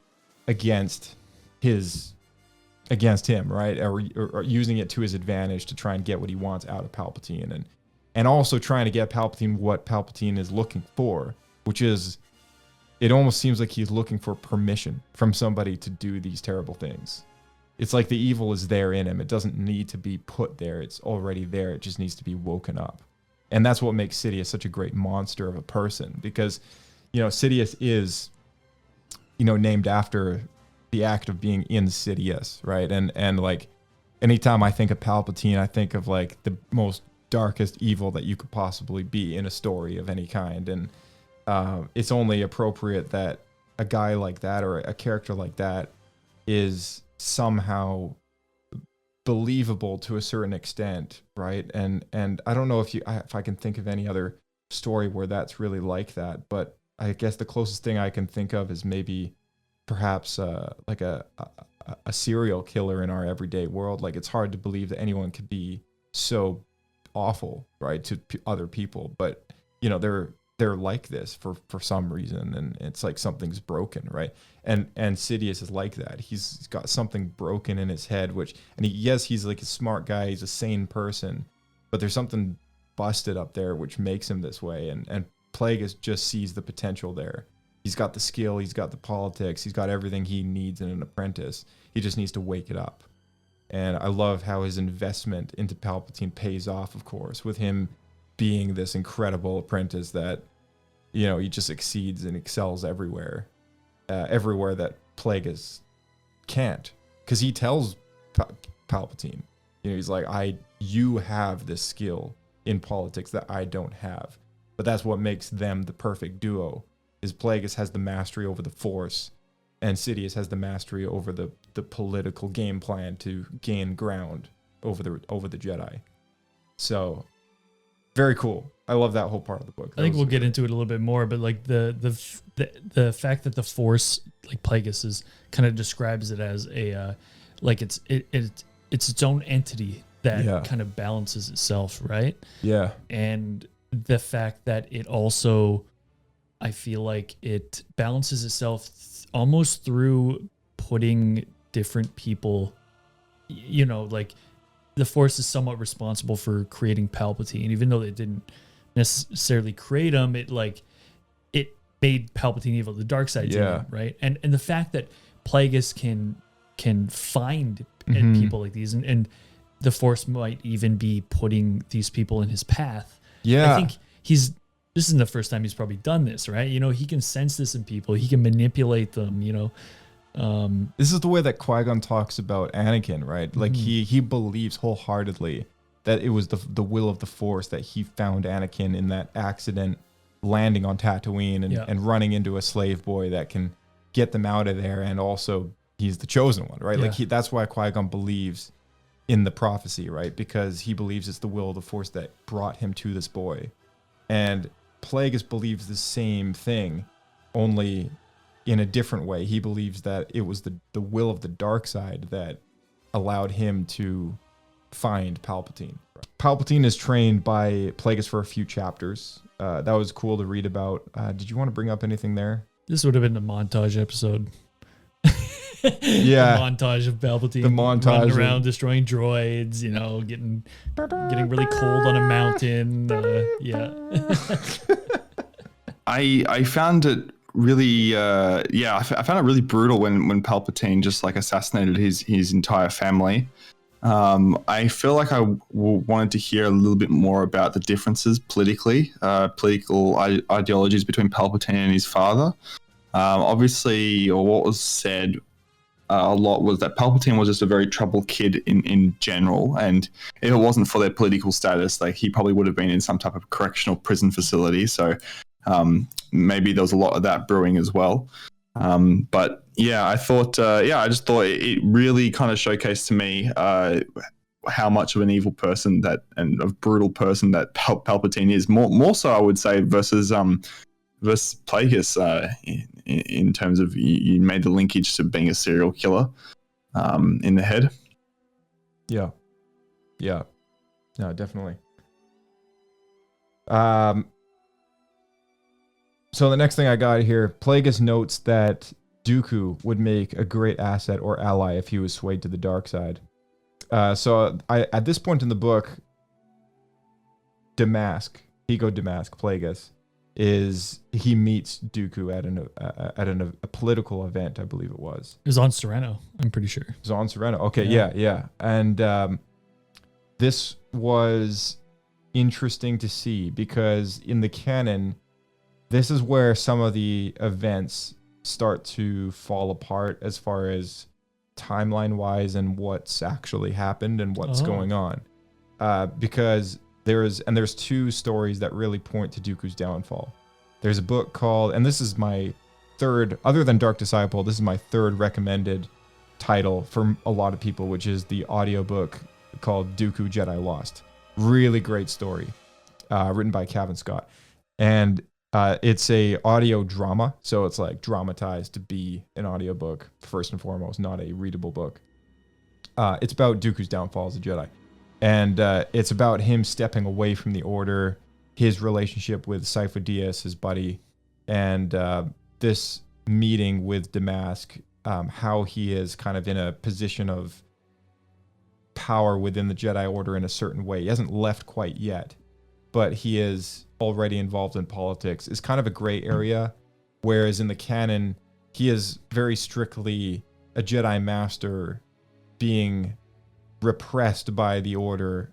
against him, right? Or using it to his advantage to try and get what he wants out of Palpatine, and also trying to get Palpatine what Palpatine is looking for, which is, it almost seems like he's looking for permission from somebody to do these terrible things. It's like the evil is there in him. It doesn't need to be put there. It's already there. It just needs to be woken up. And that's what makes Sidious such a great monster of a person, because, you know, Sidious is, you know, named after the act of being insidious, right? And like, anytime I think of Palpatine, I think of like the most darkest evil that you could possibly be in a story of any kind. And it's only appropriate that a guy like that or a character like that is somehow believable to a certain extent, right? And I don't know if I can think of any other story where that's really like that, but I guess the closest thing I can think of is maybe perhaps like a serial killer in our everyday world. Like, it's hard to believe that anyone could be so awful, right, to other people, but you know they're like this for some reason, and it's like something's broken, right? And Sidious is like that. He's got something broken in his head, he's like a smart guy, he's a sane person, but there's something busted up there which makes him this way, and Plagueis just sees the potential there. He's got the skill, he's got the politics, he's got everything he needs in an apprentice. He just needs to wake it up. And I love how his investment into Palpatine pays off, of course, with him being this incredible apprentice that, you know, he just exceeds and excels everywhere that Plagueis can't. Because he tells Palpatine, you know, he's like, you have this skill in politics that I don't have. But that's what makes them the perfect duo. Is Plagueis has the mastery over the Force, and Sidious has the mastery over the political game plan to gain ground over the Jedi. So, very cool. I love that whole part of the book. I think we'll get into it a little bit more, but like the fact that the Force, like Plagueis kind of describes it as a like it's its own entity that kind of balances itself, right? Yeah. And the fact that it also, I feel like it balances itself almost through putting different people, you know, like the Force is somewhat responsible for creating Palpatine, even though they didn't necessarily create him. It made Palpatine evil. The dark side's in him, right? And the fact that Plagueis can find people like these, and the Force might even be putting these people in his path. Yeah, I think this isn't the first time he's probably done this, right? You know, he can sense this in people. He can manipulate them, you know. This is the way that Qui-Gon talks about Anakin, right? Like he believes wholeheartedly that it was the will of the Force that he found Anakin in that accident landing on Tatooine and running into a slave boy that can get them out of there, and also he's the chosen one, right? Like that's why Qui-Gon believes in the prophecy, right? Because he believes it's the will of the Force that brought him to this boy. And Plagueis believes the same thing, only in a different way. He believes that it was the will of the dark side that allowed him to find Palpatine. Palpatine is trained by Plagueis for a few chapters. That was cool to read about. Did you want to bring up anything there? This would have been the montage episode. Yeah, the montage of Palpatine, the montage running around destroying droids, you know, getting really cold on a mountain. I found it really, I found it really brutal when Palpatine just like assassinated his entire family. I feel like I wanted to hear a little bit more about the differences political ideologies between Palpatine and his father. Obviously, or what was said a lot was that Palpatine was just a very troubled kid in general, and if it wasn't for their political status, like he probably would have been in some type of correctional prison facility. So maybe there was a lot of that brewing as well. But yeah, I thought, I just thought it really kind of showcased to me how much of an evil person and a brutal person that Palpatine is. More so, I would say, versus Plagueis, in terms of you made the linkage to being a serial killer in the head. Yeah, no, definitely. So the next thing I got here, Plagueis notes that Dooku would make a great asset or ally if he was swayed to the dark side. So at this point in the book, Hego Damask, Plagueis, he meets Dooku at a political event, I believe it was. It was on Sereno, I'm pretty sure. It was on Sereno. Okay, yeah. And this was interesting to see because in the canon, this is where some of the events start to fall apart as far as timeline-wise and what's actually happened and what's going on. Because there's two stories that really point to Dooku's downfall. There's a book called, and this is my third, other than Dark Disciple, this is my third recommended title for a lot of people, which is the audiobook called Dooku Jedi Lost. Really great story, written by Cavan Scott. And it's a audio drama, so it's like dramatized to be an audiobook first and foremost, not a readable book. It's about Dooku's downfall as a Jedi. And it's about him stepping away from the Order, his relationship with Sifo Dyas, his buddy, and this meeting with Damask, how he is kind of in a position of power within the Jedi Order in a certain way. He hasn't left quite yet, but he is already involved in politics. It's kind of a gray area, whereas in the canon, he is very strictly a Jedi Master being repressed by the Order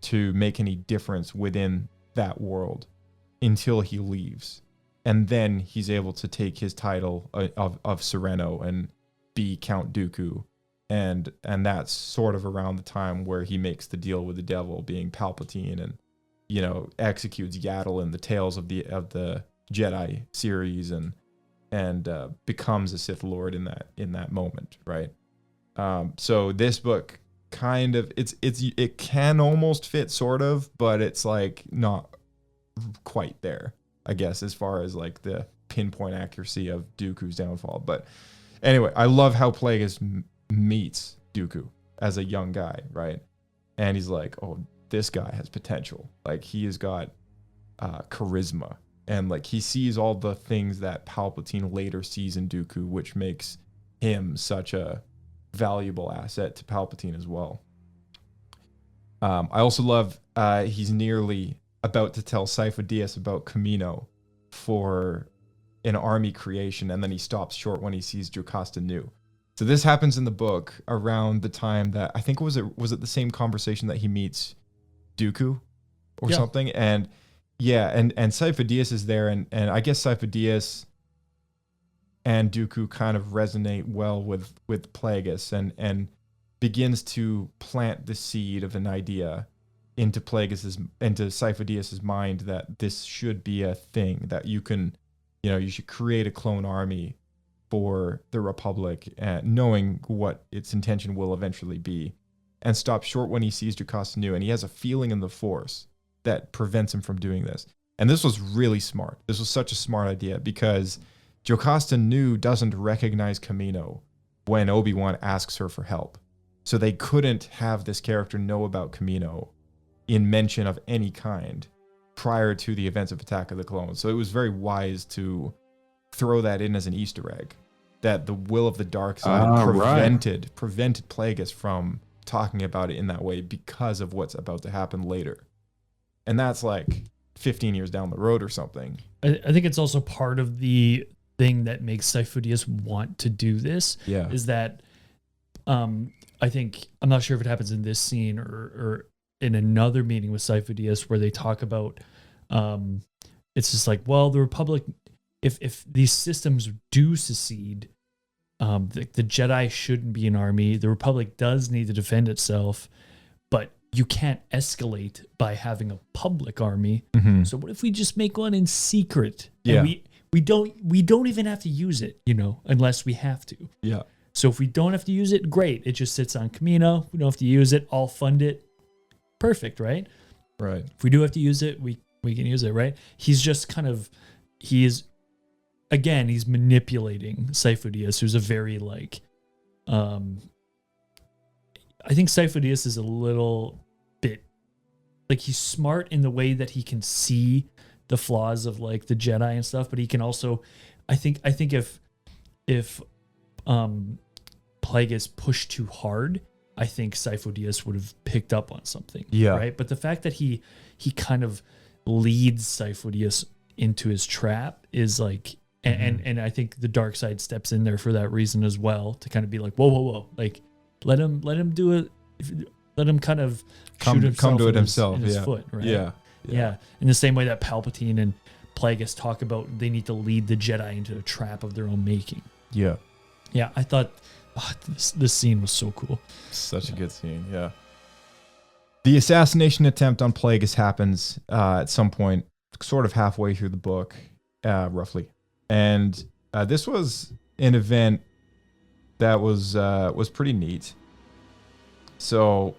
to make any difference within that world until he leaves. And then he's able to take his title of Sereno and be Count Dooku. And that's sort of around the time where he makes the deal with the devil, being Palpatine, and, you know, executes Yaddle in the Tales of the Jedi series, and becomes a Sith Lord in that moment, right? So this book kind of it can almost fit, sort of, but it's like not quite there, I guess, as far as like the pinpoint accuracy of Dooku's downfall. But anyway, I love how Plagueis meets Dooku as a young guy, right? And he's like, oh, this guy has potential. Like, he has got charisma, and like he sees all the things that Palpatine later sees in Dooku, which makes him such a valuable asset to Palpatine as well. I also love he's nearly about to tell Sifo Dyas about Kamino for an army creation, and then he stops short when he sees Jocasta Nu. So this happens in the book around the time that, I think, was it the same conversation that he meets Dooku or something? And yeah, and Sifo Dyas is there, and I guess Sifo Dyas and Dooku kind of resonate well with Plagueis, and begins to plant the seed of an idea into Sifo Dyas' mind that this should be a thing, that you can, you know, you should create a clone army for the Republic, knowing what its intention will eventually be, and stop short when he sees Jocasta Nu, and he has a feeling in the Force that prevents him from doing this. And this was really smart. This was such a smart idea, because Jocasta Nu doesn't recognize Kamino when Obi-Wan asks her for help. So they couldn't have this character know about Kamino in mention of any kind prior to the events of Attack of the Clones. So it was very wise to throw that in as an Easter egg, that the will of the dark side prevented Plagueis from talking about it in that way because of what's about to happen later. And that's like 15 years down the road or something. I think it's also part of the thing that makes Sifo Dyas want to do this. Yeah. Is that I think, I'm not sure if it happens in this scene or in another meeting with Sifo Dyas where they talk about it's just like, well, the Republic, if these systems do secede, the Jedi shouldn't be an army. The Republic does need to defend itself, but you can't escalate by having a public army. Mm-hmm. So what if we just make one in secret? Yeah. And we don't even have to use it, you know, unless we have to. Yeah. So if we don't have to use it, great. It just sits on Kamino. We don't have to use it. I'll fund it. Perfect, right? Right. If we do have to use it, we can use it, right? He's just kind of, he's manipulating Sifo Dyas, who's a very like, I think Sifo Dyas is a little bit, like, he's smart in the way that he can see the flaws of like the Jedi and stuff, but he can also, I think if Plagueis pushed too hard, I think Sifo Dyas would have picked up on something. Yeah. Right. But the fact that he kind of leads Sifo Dyas into his trap is like, and I think the dark side steps in there for that reason as well, to kind of be like, whoa, like let him do it. Let him kind of come to it himself. in his foot, right? Yeah. In the same way that Palpatine and Plagueis talk about, they need to lead the Jedi into a trap of their own making. Yeah. Yeah, I thought this scene was so cool. Such a good scene, yeah. The assassination attempt on Plagueis happens at some point, sort of halfway through the book, roughly. And this was an event that was pretty neat. So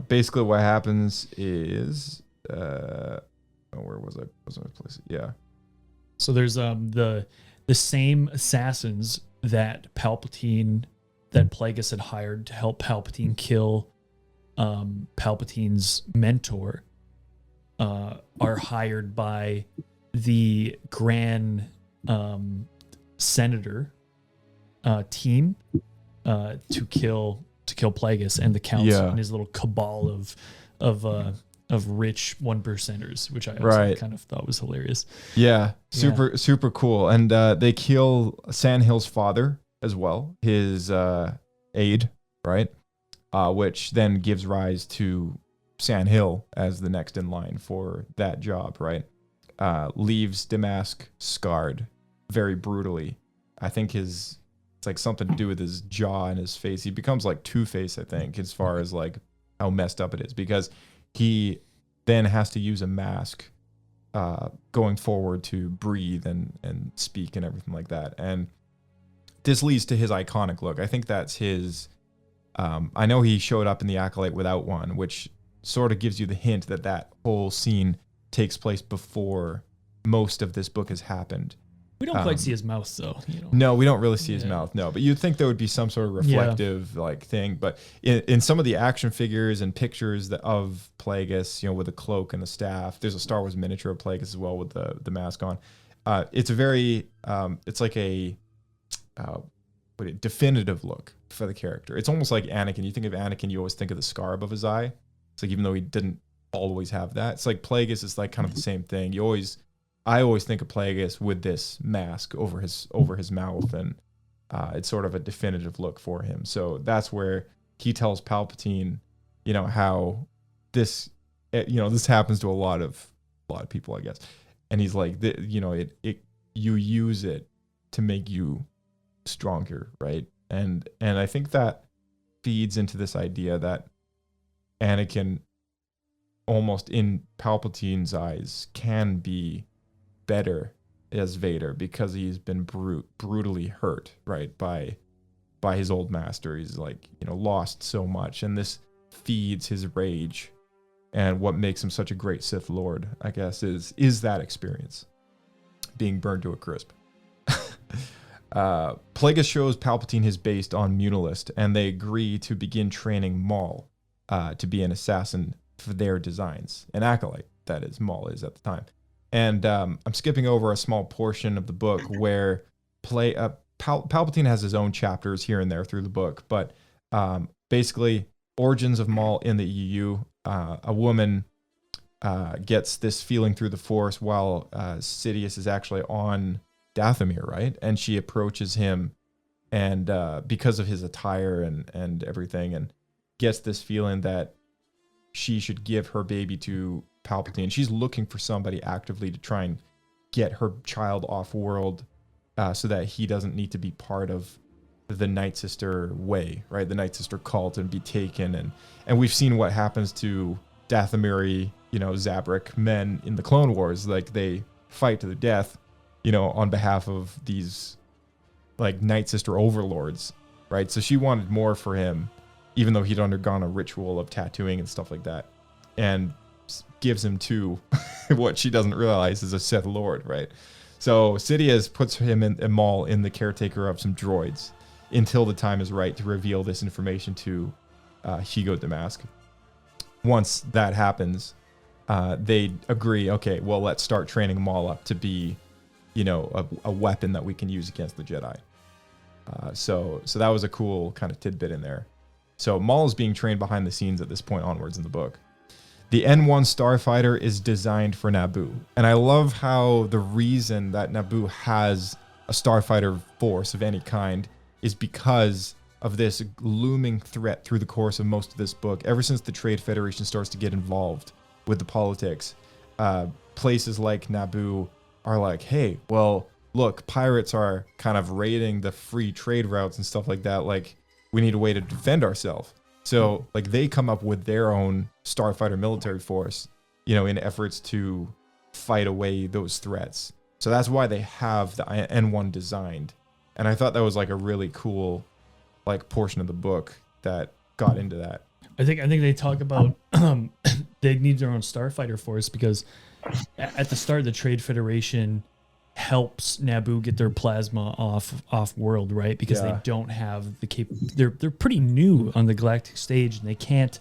basically what happens is... where was I? Was my place? Yeah. So there's the same assassins that Plagueis had hired to help Palpatine kill Palpatine's mentor are hired by the Grand Senator team to kill Plagueis and the council and his little cabal of rich 1%ers, which I also kind of thought was hilarious. Yeah, super cool. And they kill Sandhill's father as well, his aide, right? Which then gives rise to Sandhill as the next in line for that job, right? Leaves Damask scarred very brutally. I think it's like something to do with his jaw and his face. He becomes like Two-Face, I think, as far as like how messed up it is, because he then has to use a mask going forward to breathe and speak and everything like that. And this leads to his iconic look. I think that's his... I know he showed up in the Acolyte without one, which sort of gives you the hint that that whole scene takes place before most of this book has happened. We don't quite see his mouth, though. No, we don't really see his mouth. No, but you'd think there would be some sort of reflective like thing. But in some of the action figures and pictures of Plagueis, with a cloak and a staff, there's a Star Wars miniature of Plagueis as well with the mask on. It's a very, it's like a definitive look for the character. It's almost like Anakin. You think of Anakin, you always think of the scar above his eye. It's like, even though he didn't always have that, it's like Plagueis is like kind of the same thing. I always think of Plagueis with this mask over his mouth, and it's sort of a definitive look for him. So that's where he tells Palpatine, how this, this happens to a lot of people, I guess. And he's like, you use it to make you stronger, right? And I think that feeds into this idea that Anakin, almost in Palpatine's eyes, can be better as Vader because he's been brutally hurt, right, by his old master. He's like, lost so much, and this feeds his rage. And what makes him such a great Sith Lord, I guess, is that experience, being burned to a crisp. Plagueis shows Palpatine his base on Munilist, and they agree to begin training Maul to be an assassin for their designs. An acolyte, that is, Maul is at the time. And I'm skipping over a small portion of the book where Palpatine has his own chapters here and there through the book, but basically, origins of Maul in the EU. A woman gets this feeling through the Force while Sidious is actually on Dathomir, right? And she approaches him, and because of his attire and everything, and gets this feeling that she should give her baby to Palpatine. She's looking for somebody actively to try and get her child off world, so that he doesn't need to be part of the Night Sister way, right? The Night Sister cult, and be taken. And we've seen what happens to Dathomiri, Zabrak men in the Clone Wars. Like, they fight to the death, on behalf of these like Night Sister overlords, right? So she wanted more for him, even though he'd undergone a ritual of tattooing and stuff like that, and gives him to what she doesn't realize is a Sith Lord, right? So Sidious puts him and Maul in the caretaker of some droids until the time is right to reveal this information to Hego Damask. Once that happens, they agree, okay, well, let's start training Maul up to be, a weapon that we can use against the Jedi. So that was a cool kind of tidbit in there. So Maul is being trained behind the scenes at this point onwards in the book. The N1 starfighter is designed for Naboo. And I love how the reason that Naboo has a starfighter force of any kind is because of this looming threat through the course of most of this book. Ever since the Trade Federation starts to get involved with the politics, places like Naboo are like, hey, well, look, pirates are kind of raiding the free trade routes and stuff like that. Like, we need a way to defend ourselves. So, like, they come up with their own starfighter military force, in efforts to fight away those threats. So that's why they have the N1 designed. And I thought that was like a really cool, like, portion of the book that got into that. I think they talk about they need their own starfighter force because at the start, the Trade Federation helps Naboo get their plasma off world, right? Because they don't have the they're pretty new on the galactic stage, and they can't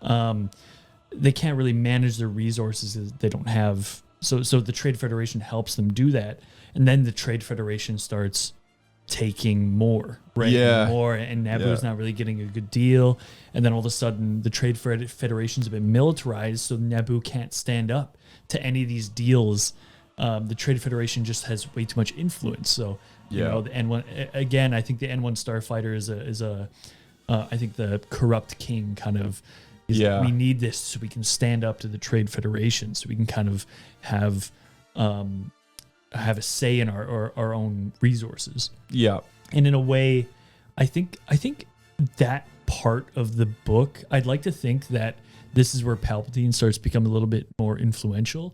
they can't really manage their resources. They don't have so the Trade Federation helps them do that, and then the Trade Federation starts taking more, right? Yeah. More, and Naboo's not really getting a good deal, and then all of a sudden the Trade Federation's a bit militarized, so Naboo can't stand up to any of these deals. The Trade Federation just has way too much influence. So you know, the N1 again. I think the N1 Starfighter is a I think the corrupt king kind of. We need this so we can stand up to the Trade Federation, so we can kind of have a say in our own resources. Yeah. And in a way, I think that part of the book, I'd like to think that this is where Palpatine starts to become a little bit more influential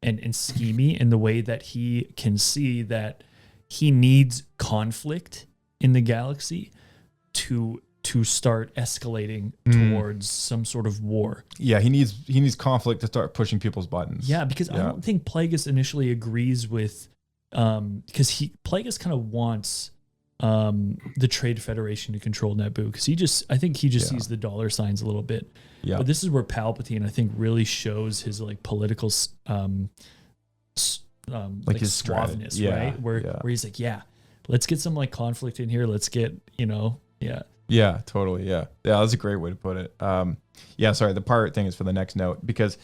and schemy in the way that he can see that he needs conflict in the galaxy to start escalating towards some sort of war. Yeah, he needs conflict to start pushing people's buttons. Yeah, because I don't think Plagueis initially agrees with, because Plagueis kind of wants the Trade Federation to control Naboo, because I think he just sees the dollar signs a little bit. Yeah, but this is where Palpatine, I think, really shows his like political, like his suaveness, right? Where he's like, let's get some like conflict in here. Let's get Yeah, totally. Yeah, that's a great way to put it. Sorry, the pirate thing is for the next note, because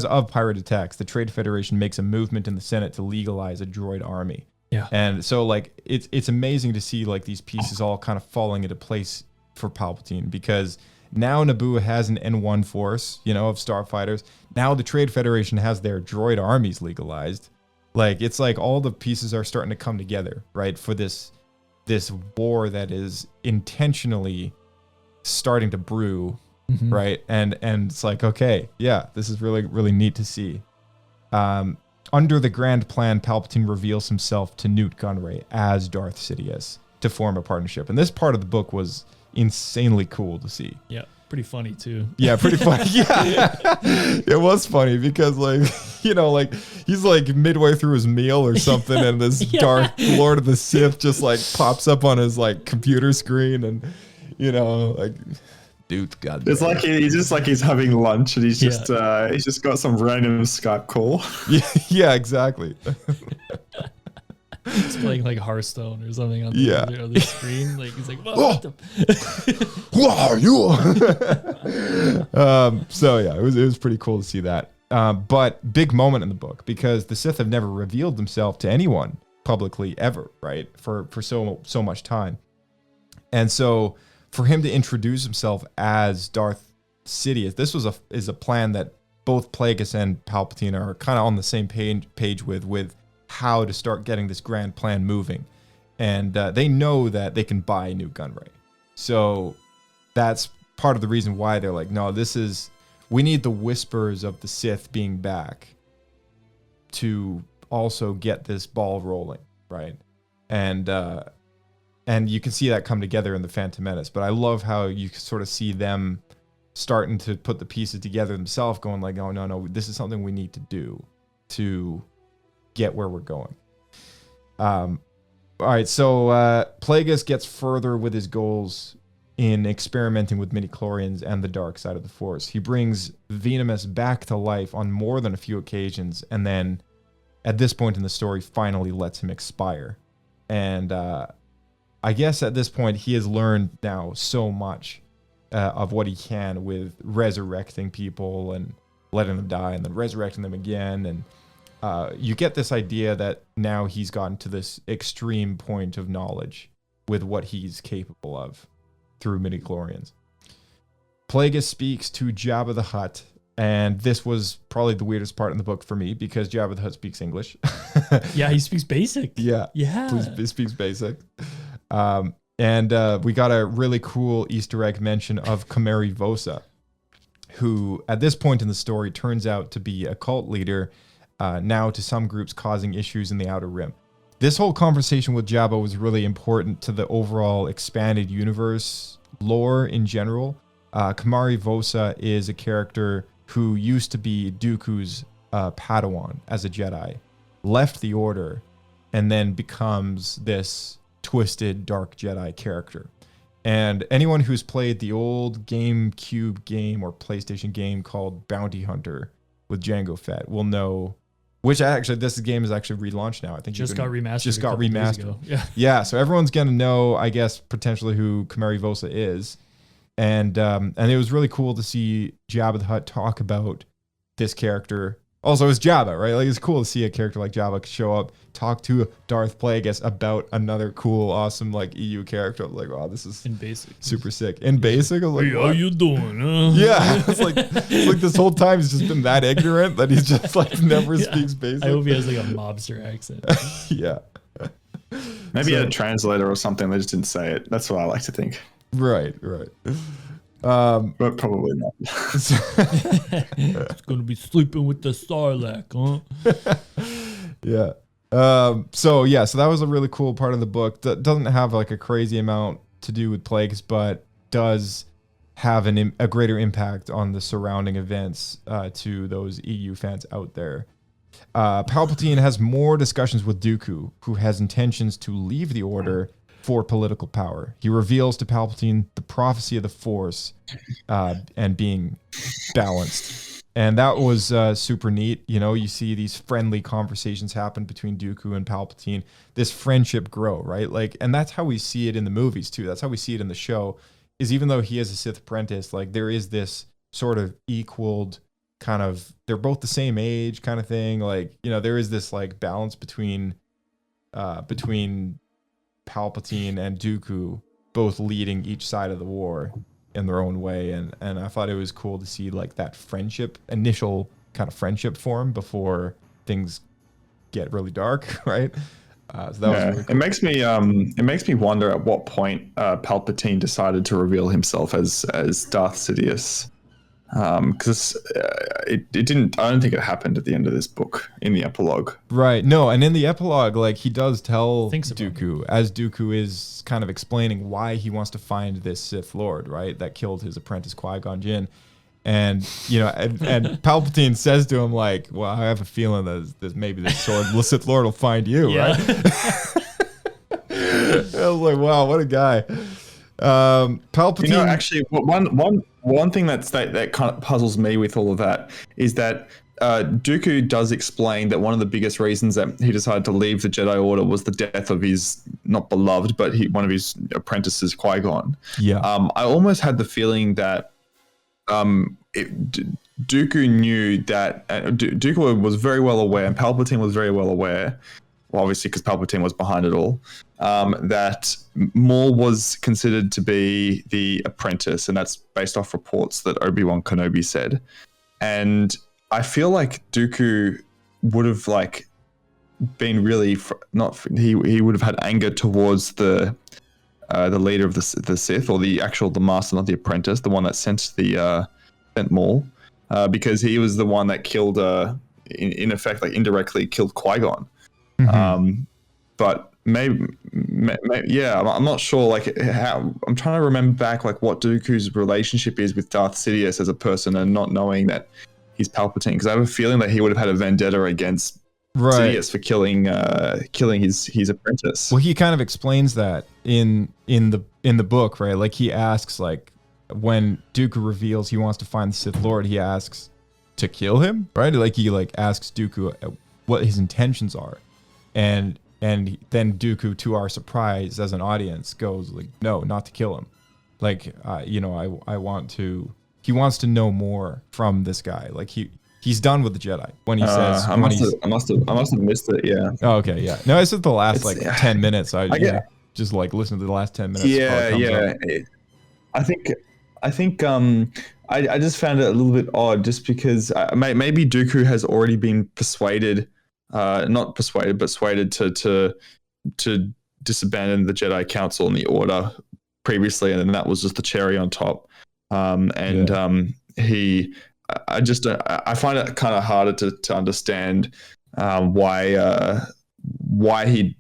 of pirate attacks, the Trade Federation makes a movement in the Senate to legalize a droid army. Yeah, and so like it's amazing to see like these pieces all kind of falling into place for Palpatine, because now Naboo has an N1 force, of starfighters. Now the Trade Federation has their droid armies legalized. Like it's like all the pieces are starting to come together, right, for this war that is intentionally starting to brew, right? And it's like, okay, this is really, really neat to see. Under the grand plan, Palpatine reveals himself to Newt Gunray as Darth Sidious to form a partnership. And this part of the book was insanely cool to see. Yeah, pretty funny too. Yeah, pretty funny. Yeah, it was funny because he's like midway through his meal or something, and this Darth Lord of the Sith just like pops up on his like computer screen, and dude, God, it's like he's having lunch, and he's just got some random Skype call. Yeah, exactly. He's playing like Hearthstone or something on the other screen. Like he's like, who are you? It was pretty cool to see that. But big moment in the book, because the Sith have never revealed themselves to anyone publicly ever, right? For so much time. And so for him to introduce himself as Darth Sidious, this is a plan that both Plagueis and Palpatine are kind of on the same page with how to start getting this grand plan moving. And they know that they can buy Newt Gunray. So that's part of the reason why they're like, no, we need the whispers of the Sith being back to also get this ball rolling, right? And you can see that come together in the Phantom Menace. But I love how you sort of see them starting to put the pieces together themselves, going like, oh, no, this is something we need to do to get where we're going. All right, so Plagueis gets further with his goals in experimenting with midichlorians and the dark side of the Force. He brings Venomous back to life on more than a few occasions, and then at this point in the story finally lets him expire. And I guess at this point he has learned now so much of what he can with resurrecting people and letting them die and then resurrecting them again. And you get this idea that now he's gotten to this extreme point of knowledge with what he's capable of through midichlorians. Plagueis speaks to Jabba the Hutt, and this was probably the weirdest part in the book for me, because Jabba the Hutt speaks English. Yeah, he speaks basic. Yeah. He speaks basic. And we got a really cool Easter egg mention of Kamari Vosa, who at this point in the story turns out to be a cult leader, now to some groups causing issues in the Outer Rim. This whole conversation with Jabba was really important to the overall expanded universe lore in general. Kamari Vosa is a character who used to be Dooku's Padawan as a Jedi, left the Order, and then becomes this twisted dark Jedi character. And anyone who's played the old GameCube game or PlayStation game called Bounty Hunter with Jango Fett will know. Which actually, this game is actually relaunched now. I think got remastered. Just got days remastered. ago. Yeah. Yeah. So everyone's gonna know, I guess, potentially who Kamari Vosa is, and it was really cool to see Jabba the Hutt talk about this character. Also, it's Jabba, right? Like, it's cool to see a character like Jabba show up, talk to Darth Plagueis about another cool, awesome, like, EU character. I'm like, wow, this is In basic. super sick. In basic, I was like, Hey, how what? you doing? Huh? Yeah, it's like this whole time he's just been that ignorant that he's just like never Yeah. speaks basic. I hope he has like a mobster accent. Yeah, Maybe he had a translator or something. They just didn't say it. That's what I like to think. right. But probably not. It's gonna be sleeping with the Sarlacc, huh? Yeah. So that was a really cool part of the book that doesn't have like a crazy amount to do with Plagueis, but does have a greater impact on the surrounding events to those EU fans out there. Palpatine has more discussions with Dooku, who has intentions to leave the Order for political power. He reveals to Palpatine the prophecy of the Force and being balanced. And that was super neat. You know, you see these friendly conversations happen between Dooku and Palpatine. This friendship grow, right? Like, and that's how we see it in the movies too. That's how we see it in the show. Is even though he is a Sith apprentice, like there is this sort of equaled kind of, they're both the same age kind of thing. Like, you know, there is this like balance between Palpatine and Dooku both leading each side of the war in their own way, and I thought it was cool to see like that initial kind of friendship form before things get really dark, right? So that was really cool. It makes me wonder at what point Palpatine decided to reveal himself as Darth Sidious. Because it didn't. I don't think it happened at the end of this book in the epilogue. Right. No, and in the epilogue, like he does tell Thinks about Dooku, as Dooku is kind of explaining why he wants to find this Sith Lord, right, that killed his apprentice Qui-Gon Jinn, and you know, and Palpatine says to him like, "Well, I have a feeling that maybe this Sith Lord will find you," Yeah. right? I was like, "Wow, what a guy." Palpatine. You know, actually, one thing that kind of puzzles me with all of that is that Dooku does explain that one of the biggest reasons that he decided to leave the Jedi Order was the death of his not beloved, but one of his apprentices, Qui-Gon. Yeah. I almost had the feeling that Dooku knew that Dooku was very well aware, and Palpatine was very well aware. Well, obviously, because Palpatine was behind it all, that Maul was considered to be the apprentice, and that's based off reports that Obi-Wan Kenobi said. And I feel like Dooku would have like been really he would have had anger towards the leader of the Sith, or the master, not the apprentice, the one that sent Maul, because he was the one that killed, in effect, like indirectly killed Qui-Gon. Mm-hmm. But maybe, yeah, I'm not sure. Like, how I'm trying to remember back, like what Dooku's relationship is with Darth Sidious as a person, and not knowing that he's Palpatine, because I have a feeling that he would have had a vendetta against Sidious for killing his apprentice. Well, he kind of explains that in the book, right? Like he asks, like when Dooku reveals he wants to find the Sith Lord, he asks to kill him, right? Like he like asks Dooku what his intentions are. And then Dooku, to our surprise as an audience, goes like, no, not to kill him. Like, you know, I want to. He wants to know more from this guy. Like he's done with the Jedi when he says. I must have missed it. Yeah. Oh, okay, yeah. No, it's just the last like 10 minutes. I get, just like listen to the last 10 minutes. Yeah. I think I just found it a little bit odd, just because maybe Dooku has already been persuaded. Not persuaded, but swayed to disabandon the Jedi Council and the Order previously, and then that was just the cherry on top. I find it kind of harder to understand why he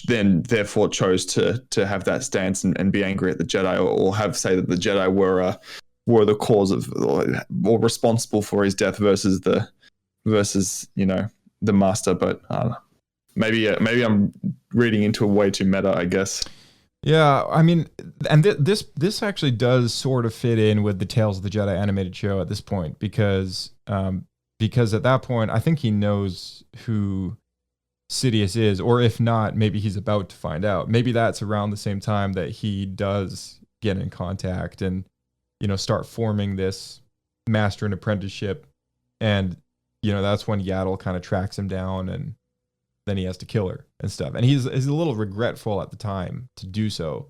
then therefore chose to have that stance and be angry at the Jedi, or say that the Jedi were the cause of, or responsible for his death versus you know, the master. But maybe I'm reading into a way too meta, I guess. Yeah, I mean, and this actually does sort of fit in with the Tales of the Jedi animated show at this point because at that point I think he knows who Sidious is, or if not, maybe he's about to find out. Maybe that's around the same time that he does get in contact and start forming this master and apprenticeship, and that's when Yaddle kind of tracks him down and then he has to kill her and stuff. And he's a little regretful at the time to do so,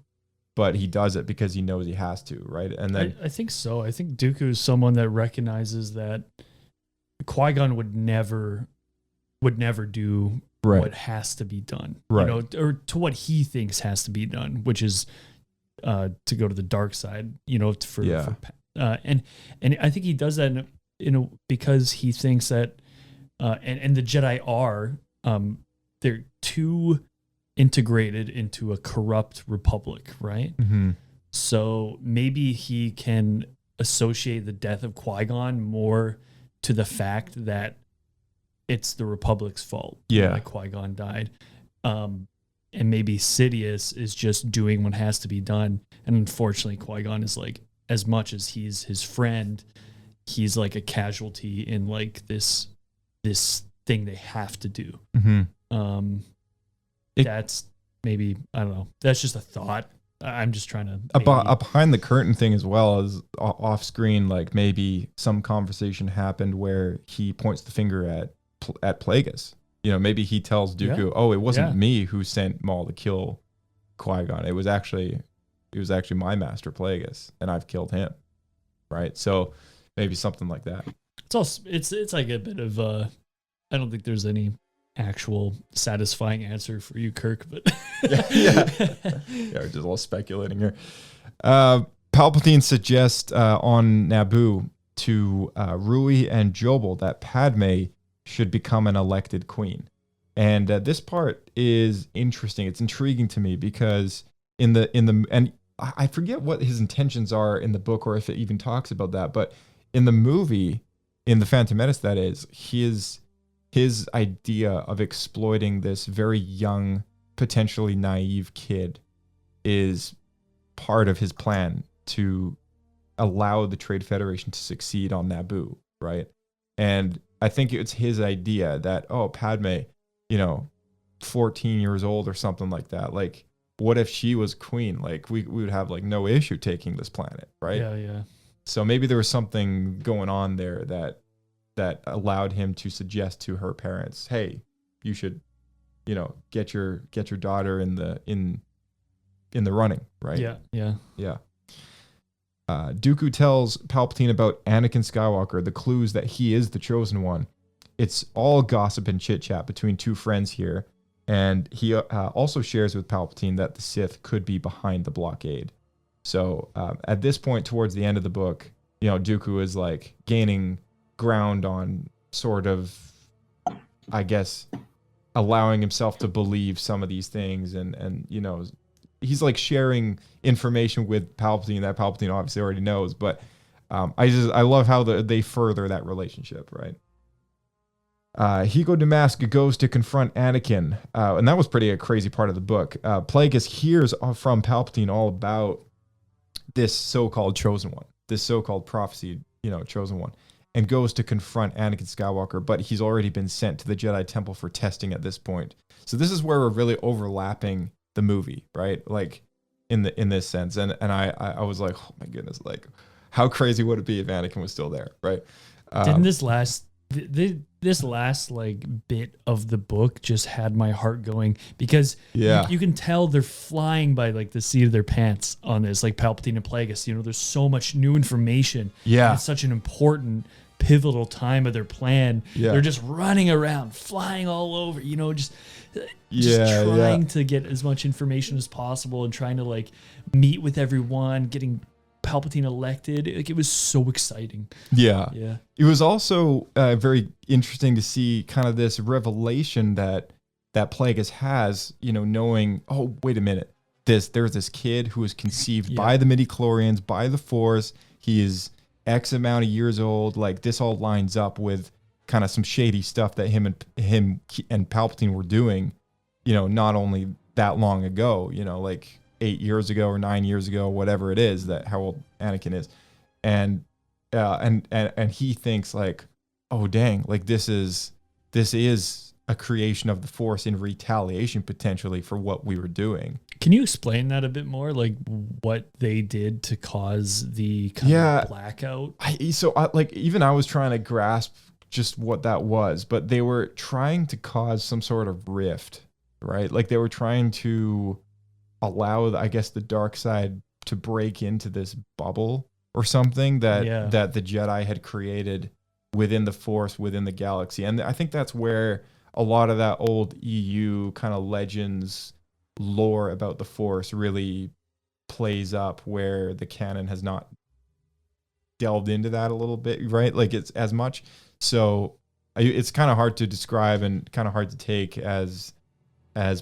but he does it because he knows he has to, right? And then I think so. I think Dooku is someone that recognizes that Qui-Gon would never do what has to be done, right? Or to what he thinks has to be done, which is to go to the dark side, and I think he does that because he thinks that and the Jedi are they're too integrated into a corrupt republic, right? Mm-hmm. So maybe he can associate the death of Qui-Gon more to the fact that it's the Republic's fault that Qui-Gon died. And maybe Sidious is just doing what has to be done. And unfortunately, Qui-Gon is like, as much as he's his friend, he's like a casualty in like this thing they have to do. Mm-hmm. That's maybe, I don't know. That's just a thought. I'm just trying to a behind the curtain thing as well as off screen. Like maybe some conversation happened where he points the finger at Plagueis. Maybe he tells Dooku, "Oh, it wasn't me who sent Maul to kill Qui-Gon. It was actually my master Plagueis, and I've killed him." Right. So maybe something like that. It's also it's like a bit of I don't think there's any actual satisfying answer for you, Kirk, but we're just all speculating here. Palpatine suggests on Naboo to Rui and Jobel that Padme should become an elected queen, and this part is interesting. It's intriguing to me because in the and I forget what his intentions are in the book or if it even talks about that, but in the movie, in The Phantom Menace, that is, his idea of exploiting this very young, potentially naive kid is part of his plan to allow the Trade Federation to succeed on Naboo, right? And I think it's his idea that, Padme, 14 years old or something like that, like, what if she was queen? Like, we would have, like, no issue taking this planet, right? Yeah. So maybe there was something going on there that allowed him to suggest to her parents, hey, you should, get your daughter in the running, right? Yeah. Dooku tells Palpatine about Anakin Skywalker, the clues that he is the chosen one. It's all gossip and chit chat between two friends here, and he also shares with Palpatine that the Sith could be behind the blockade. So at this point, towards the end of the book, Dooku is like gaining ground on sort of, I guess, allowing himself to believe some of these things, and he's like sharing information with Palpatine that Palpatine obviously already knows, but I love how they further that relationship, right? Hego Damask goes to confront Anakin, and that was a crazy part of the book. Plagueis hears from Palpatine all about this so-called chosen one, this so-called prophecy, chosen one, and goes to confront Anakin Skywalker, but he's already been sent to the Jedi Temple for testing at this point. So this is where we're really overlapping the movie, right? Like in this sense, and I was like, oh my goodness, like how crazy would it be if Anakin was still there, right? Didn't this last like bit of the book just had my heart going, because you can tell they're flying by like the seat of their pants on this, like Palpatine and Plagueis. There's so much new information. Yeah, it's such an important, pivotal time of their plan. Yeah. They're just running around, flying all over. Just trying to get as much information as possible and trying to like meet with everyone, getting Palpatine elected. Like, it was so exciting. Yeah. It was also very interesting to see kind of this revelation that Plagueis has, knowing, oh, wait a minute, there's this kid who was conceived by the midichlorians, by the Force. He is X amount of years old. Like, this all lines up with kind of some shady stuff that him and Palpatine were doing, not only that long ago, like 8 years ago or 9 years ago, whatever it is, that how old Anakin is, and he thinks like, oh dang, like this is a creation of the Force in retaliation potentially for what we were doing. Can you explain that a bit more? Like what they did to cause the kind of blackout? I was trying to grasp just what that was, but they were trying to cause some sort of rift, right? Like they were trying to allow, I guess, the dark side to break into this bubble or something that the Jedi had created within the Force, within the galaxy. And I think that's where a lot of that old EU kind of legends lore about the Force really plays up, where the canon has not delved into that a little bit, right? Like it's as much. So it's kind of hard to describe and kind of hard to take as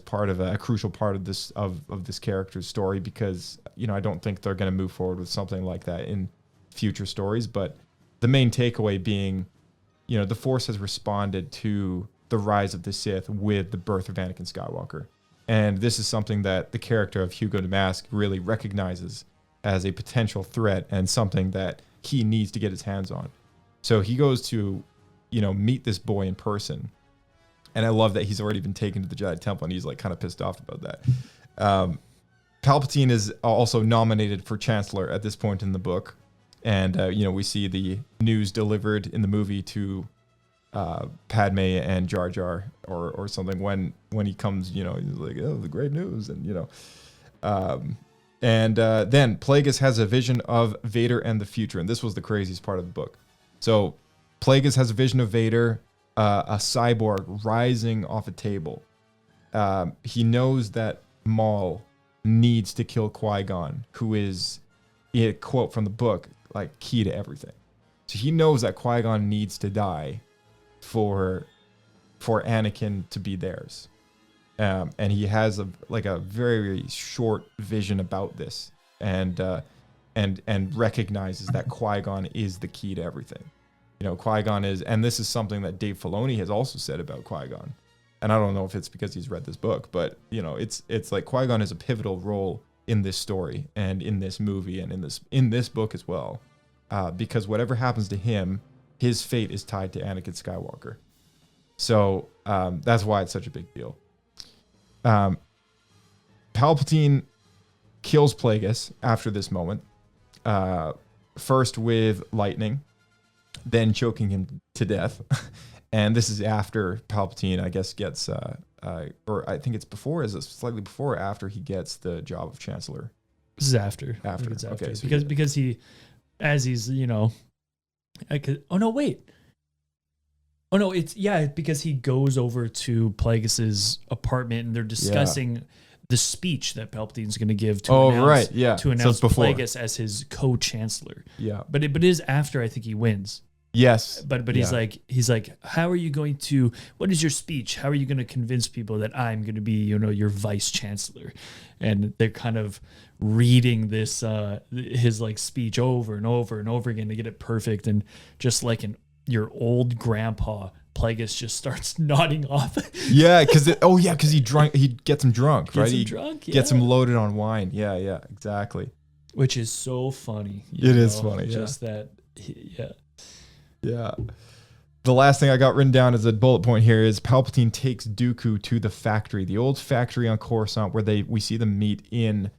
part of a crucial part of this character's story, because, you know, I don't think they're going to move forward with something like that in future stories. But the main takeaway being, you know, the Force has responded to the rise of the Sith with the birth of Anakin Skywalker. And this is something that the character of Hego Damask really recognizes as a potential threat and something that he needs to get his hands on. So he goes to, you know, meet this boy in person. And I love that he's already been taken to the Jedi Temple, and he's like kind of pissed off about that. Palpatine is also nominated for Chancellor at this point in the book. And, you know, we see the news delivered in the movie to Padme and Jar Jar or something when he comes, you know, he's like, oh, the great news. And, you know, then Plagueis has a vision of Vader and the future. And this was the craziest part of the book. So Plagueis has a vision of Vader, a cyborg rising off a table. He knows that Maul needs to kill Qui-Gon, who is, a quote from the book, like key to everything. So he knows that Qui-Gon needs to die for Anakin to be theirs. And he has a very short vision about this, and recognizes that Qui-Gon is the key to everything. You know, Qui-Gon is, and this is something that Dave Filoni has also said about Qui-Gon. And I don't know if it's because he's read this book, but, you know, it's like Qui-Gon is a pivotal role in this story and in this movie and in this book as well, because whatever happens to him, his fate is tied to Anakin Skywalker. So that's why it's such a big deal. Palpatine kills Plagueis after this moment, first with lightning, then choking him to death. And this is after Palpatine, I guess, gets, or I think it's before, is it slightly before or after he gets the job of Chancellor? This is after. After. It's after. Okay. So because he, as he's, you know, oh no, wait. Oh no, because he goes over to Plagueis's apartment and they're discussing the speech that Palpatine's going to give to announce Plagueis as his co-chancellor. Yeah. But it is after, I think, he wins. Yes. But he's like, how are you going to, what is your speech? How are you going to convince people that I'm going to be, you know, your vice chancellor? And they're kind of reading this, his like speech over and over and over again to get it perfect. And just like your old grandpa, Plagueis just starts nodding off. Yeah. Cause he gets him drunk, right? He gets him loaded on wine. Yeah. Yeah, exactly. Which is so funny. It is funny. Just that. Yeah. Yeah. The last thing I got written down as a bullet point here is Palpatine takes Dooku to the factory, the old factory on Coruscant where we see them meet in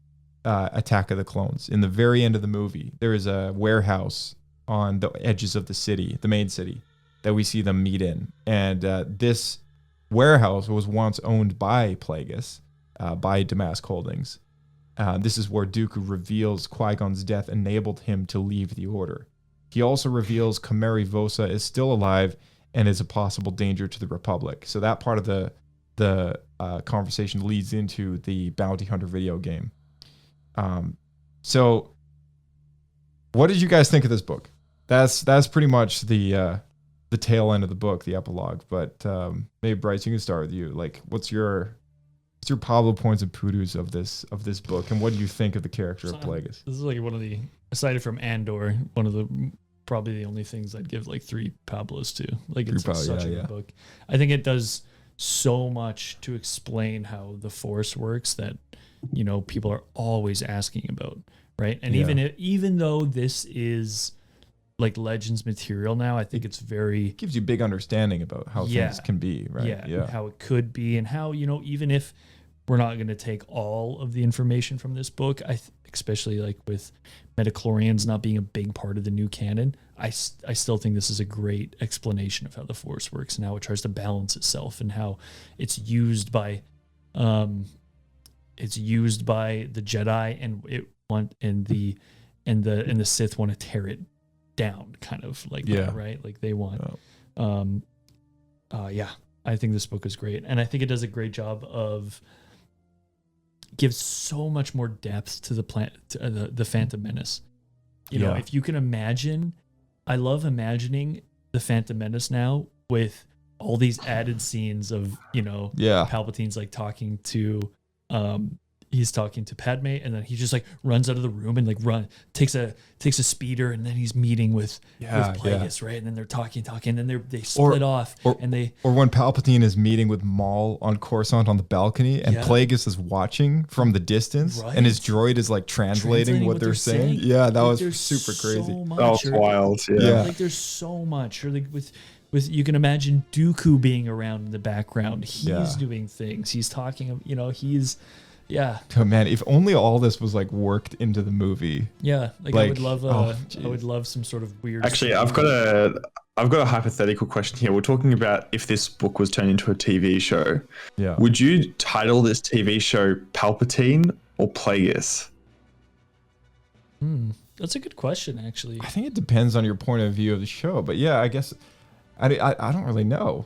Attack of the Clones. In the very end of the movie, there is a warehouse on the edges of the city, the main city, that we see them meet in. And this warehouse was once owned by Plagueis, by Damask Holdings. This is where Dooku reveals Qui-Gon's death enabled him to leave the Order. He also reveals Kamari Vosa is still alive and is a possible danger to the Republic. So that part of the conversation leads into the Bounty Hunter video game. So what did you guys think of this book? That's pretty much the tail end of the book, the epilogue. But maybe Bryce, you can start with you. Like, what's your Pablo points and poodoos of this book, and what do you think of the character of Plagueis? This is like one of the, aside from Andor, one of the probably the only things I'd give like 3 Pablos to. Like, it's such a good book. I think it does so much to explain how the Force works that people are always asking about, right? And Yeah. even though this is like Legends material now, I think it's very Gives you big understanding about how things can be, right? yeah, how it could be, and how even if we're not going to take all of the information from this book, especially like with midichlorians not being a big part of the new canon, I still think this is a great explanation of how the Force works and how it tries to balance itself and how it's used by the Jedi and the Sith want to tear it down, kind of like that, right? Like they want I think this book is great, and I think it does a great job of gives so much more depth to the Phantom Menace. If you can imagine, I love imagining the Phantom Menace now with all these added scenes of Palpatine's like talking to he's talking to Padme, and then he just like runs out of the room and like takes a speeder, and then he's meeting with Plagueis, right? And then they're talking, and then they split off, or when Palpatine is meeting with Maul on Coruscant on the balcony, and Plagueis is watching from the distance, and his droid is like translating what they're saying. Yeah, that was super crazy. That was wild. Yeah. Like there's so much. Or like with you can imagine Dooku being around in the background. He's doing things. He's talking. He's. Yeah. Oh man, if only all this was like worked into the movie. Yeah, like I would love I would love some sort of weird. Actually, I've got a hypothetical question here. We're talking about if this book was turned into a TV show. Yeah. Would you title this TV show Palpatine or Plagueis? That's a good question, actually. I think it depends on your point of view of the show, but yeah, I guess I don't really know.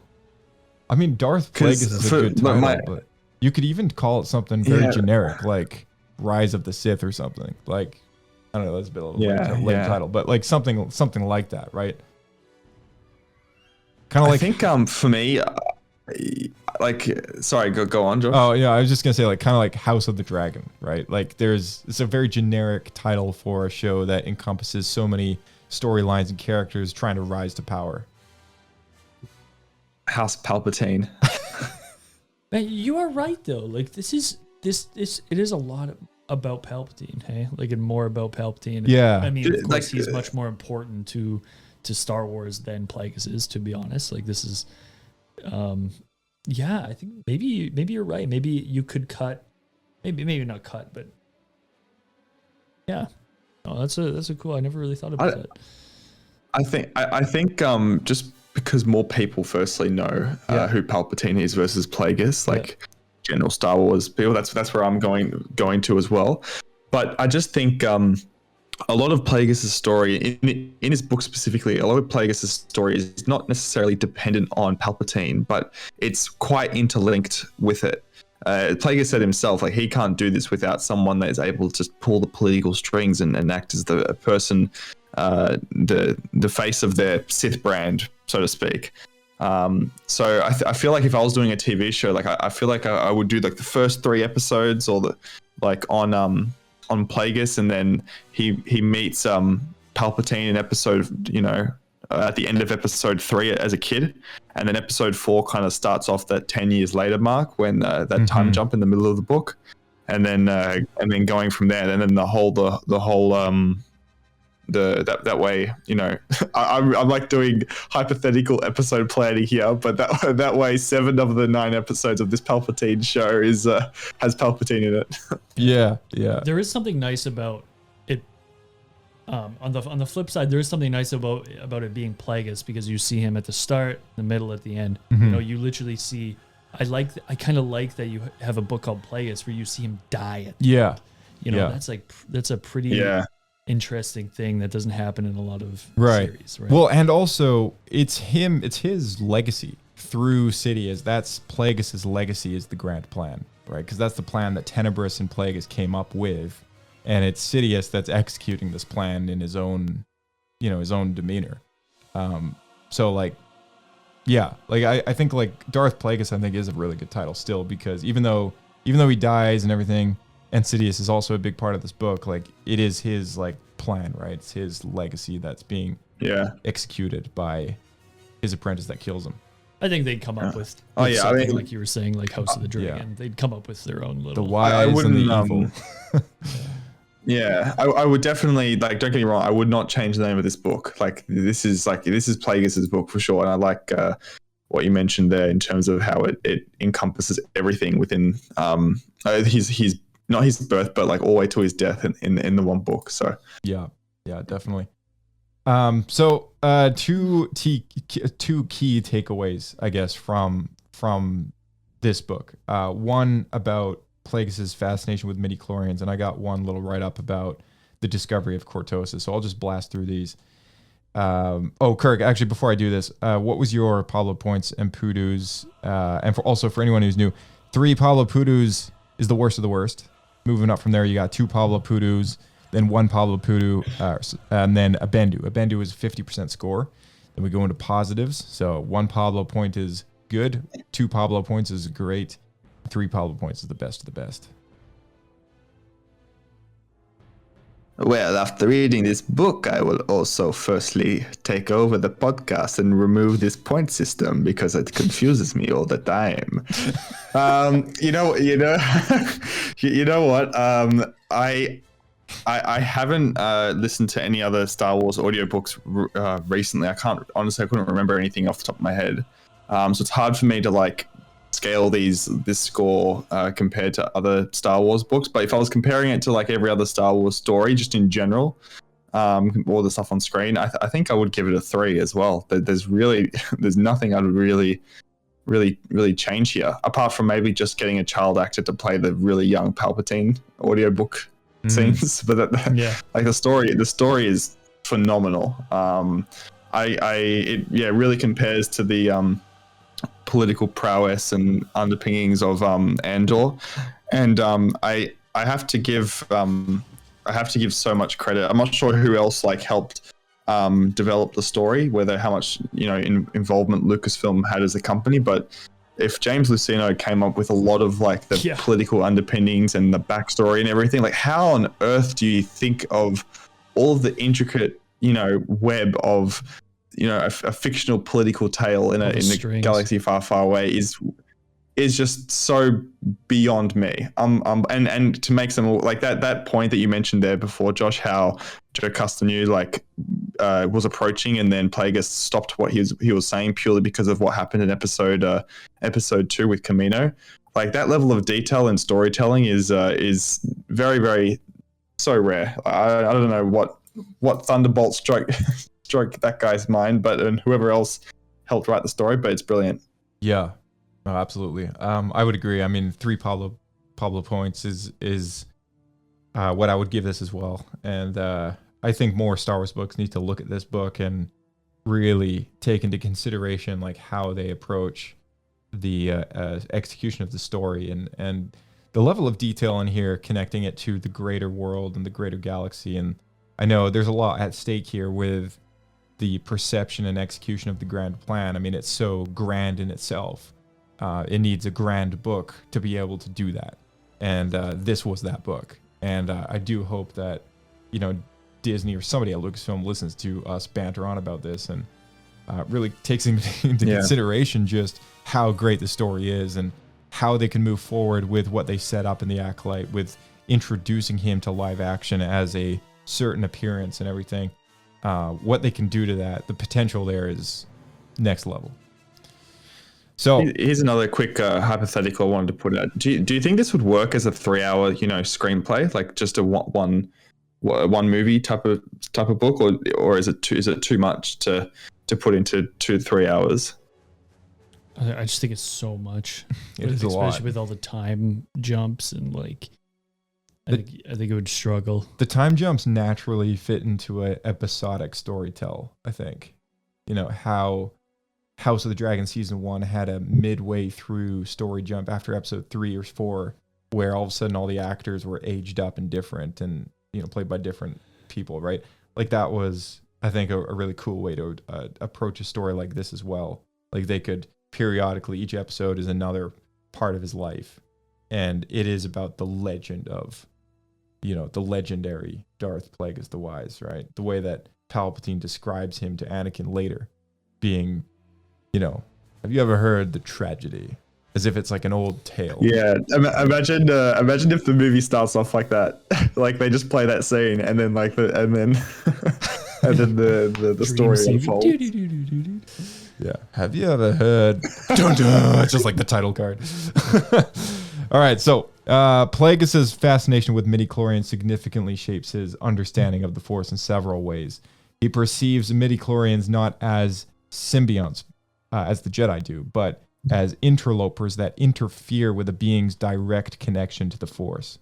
I mean, Darth Plagueis is a good title, but you could even call it something very generic, like Rise of the Sith or something. Like, I don't know, that's a bit of a lame title, but like something like that, right? Kind of like. I think for me, sorry, go on, Josh. Oh yeah, I was just gonna say like kind of like House of the Dragon, right? Like it's a very generic title for a show that encompasses so many storylines and characters trying to rise to power. House Palpatine. Man, you are right though. Like it is a lot about Palpatine, hey? Like and more about Palpatine. Yeah. I mean, of course, he's much more important to Star Wars than Plagueis is, to be honest. Like this is, I think maybe you're right. Maybe you could cut, maybe not cut, but yeah. Oh, that's a cool. I never really thought about that. I think just because more people firstly know who Palpatine is versus Plagueis, like general Star Wars people, that's where I'm going to as well. But I just think a lot of Plagueis' story in his book specifically, a lot of Plagueis' story is not necessarily dependent on Palpatine, but it's quite interlinked with it. Plagueis said himself, like he can't do this without someone that is able to pull the political strings and act as the person, the face of their Sith brand, so to speak. So I feel like if I was doing a TV show, like I feel like I would do like the first 3 episodes or the like on Plagueis, and then he meets Palpatine in episode, at the end of episode 3 as a kid, and then episode 4 kind of starts off that 10 years later mark when that time jump in the middle of the book, and then going from there, and then the whole that way, I'm like doing hypothetical episode planning here, but that way 7 of the 9 episodes of this Palpatine show has Palpatine in it. Yeah. There is something nice about it. On the flip side, there is something nice about it being Plagueis, because you see him at the start, the middle, at the end. Mm-hmm. You literally see. I kind of like that you have a book called Plagueis where you see him die at Yeah. That's a pretty interesting thing that doesn't happen in a lot of series, right? Well, and also it's his legacy through Sidious. That's Plagueis' legacy, is the grand plan, right? Because that's the plan that Tenebrous and Plagueis came up with, and it's Sidious that's executing this plan in his own demeanor. So like, yeah, like I think like Darth Plagueis, I think, is a really good title still, because even though he dies and everything, and Sidious is also a big part of this book, like it is his like plan, right? It's his legacy that's being executed by his apprentice that kills him. I think they'd come up with, Oh, yeah, I something mean- like you were saying, like House of the Dragon. Yeah. They'd come up with their own The little. wise and the wouldn't, evil. Yeah, I would definitely, like, don't get me wrong, I would not change the name of this book. Like, this is Plagueis' book for sure, and I like what you mentioned there in terms of how it encompasses everything within his not his birth, but like all the way to his death in the one book. So Yeah, definitely. So two key takeaways, I guess, from this book. One about Plagueis' fascination with midichlorians, and I got one little write-up about the discovery of cortosis. So I'll just blast through these. Kirk, actually, before I do this, what was your Pablo points and Poodoos? And for anyone who's new, 3 Pablo Poodoos is the worst of the worst. Moving up from there, you got 2 Pablo Poodoos, then 1 Pablo Poodoo, and then a Bendu. A Bendu is a 50% score. Then we go into positives. So 1 Pablo point is good, 2 Pablo points is great, 3 Pablo points is the best of the best. well, after reading this book, I will also firstly take over the podcast and remove this point system because it confuses me all the time. You know what? I haven't listened to any other Star Wars audiobooks recently. I couldn't remember anything off the top of my head. So it's hard for me to like scale this score compared to other Star Wars books. But if I was comparing it to like every other Star Wars story, just in general, all the stuff on screen, I think I would give it a 3 as well. There's nothing I'd really change here, apart from maybe just getting a child actor to play the really young Palpatine audiobook scenes. But like the story is phenomenal. It really compares to the political prowess and underpinnings of Andor, and I have to give so much credit. I'm not sure who else like helped develop the story, how much involvement Lucasfilm had as a company, but if James Luceno came up with a lot of like the political underpinnings and the backstory and everything, like how on earth do you think of all of the intricate web of a fictional political tale in a galaxy far, far away is just so beyond me. And to make some like that point that you mentioned there before, Josh, how Joe Castanew was approaching and then Plagueis stopped what he was saying purely because of what happened in episode 2 with Camino. Like that level of detail and storytelling is very, very so rare. I don't know what thunderbolt struck that guy's mind, and whoever else helped write the story, but it's brilliant. Yeah, no, absolutely. I would agree. I mean, 3 Pablo points is what I would give this as well. And I think more Star Wars books need to look at this book and really take into consideration like how they approach the execution of the story and the level of detail in here, connecting it to the greater world and the greater galaxy. And I know there's a lot at stake here with the perception and execution of the grand plan. I mean, it's so grand in itself. It needs a grand book to be able to do that. And this was that book. And I do hope that, Disney or somebody at Lucasfilm listens to us banter on about this and really takes into consideration just how great the story is and how they can move forward with what they set up in the Acolyte, with introducing him to live action as a certain appearance and everything. What they can do to that, the potential there is next level. So here's another quick hypothetical I wanted to put out. Do you think this would work as a 3-hour, screenplay, like just a one movie type of book, or is it too much to put into 2-3 hours? I just think it's so much, It is a lot. especially with all the time jumps and like. I think it would struggle. The time jumps naturally fit into an episodic storytell, I think. How House of the Dragon Season 1 had a midway through story jump after episode 3 or 4, where all of a sudden all the actors were aged up and different and, played by different people, right? Like that was, I think, a really cool way to approach a story like this as well. Like they could periodically, each episode is another part of his life. And it is about the legend of, the legendary Darth Plagueis the Wise, right? The way that Palpatine describes him to Anakin later, being, Have you ever heard the tragedy? As if it's like an old tale. Yeah, imagine if the movie starts off like that, like they just play that scene, and then and then the story unfolds. Yeah. Have you ever heard? Dun, dun, it's just like the title card. All right. So Plagueis' fascination with midichlorians significantly shapes his understanding of the Force in several ways. He perceives midichlorians not as symbionts, as the Jedi do, but as interlopers that interfere with a being's direct connection to the Force.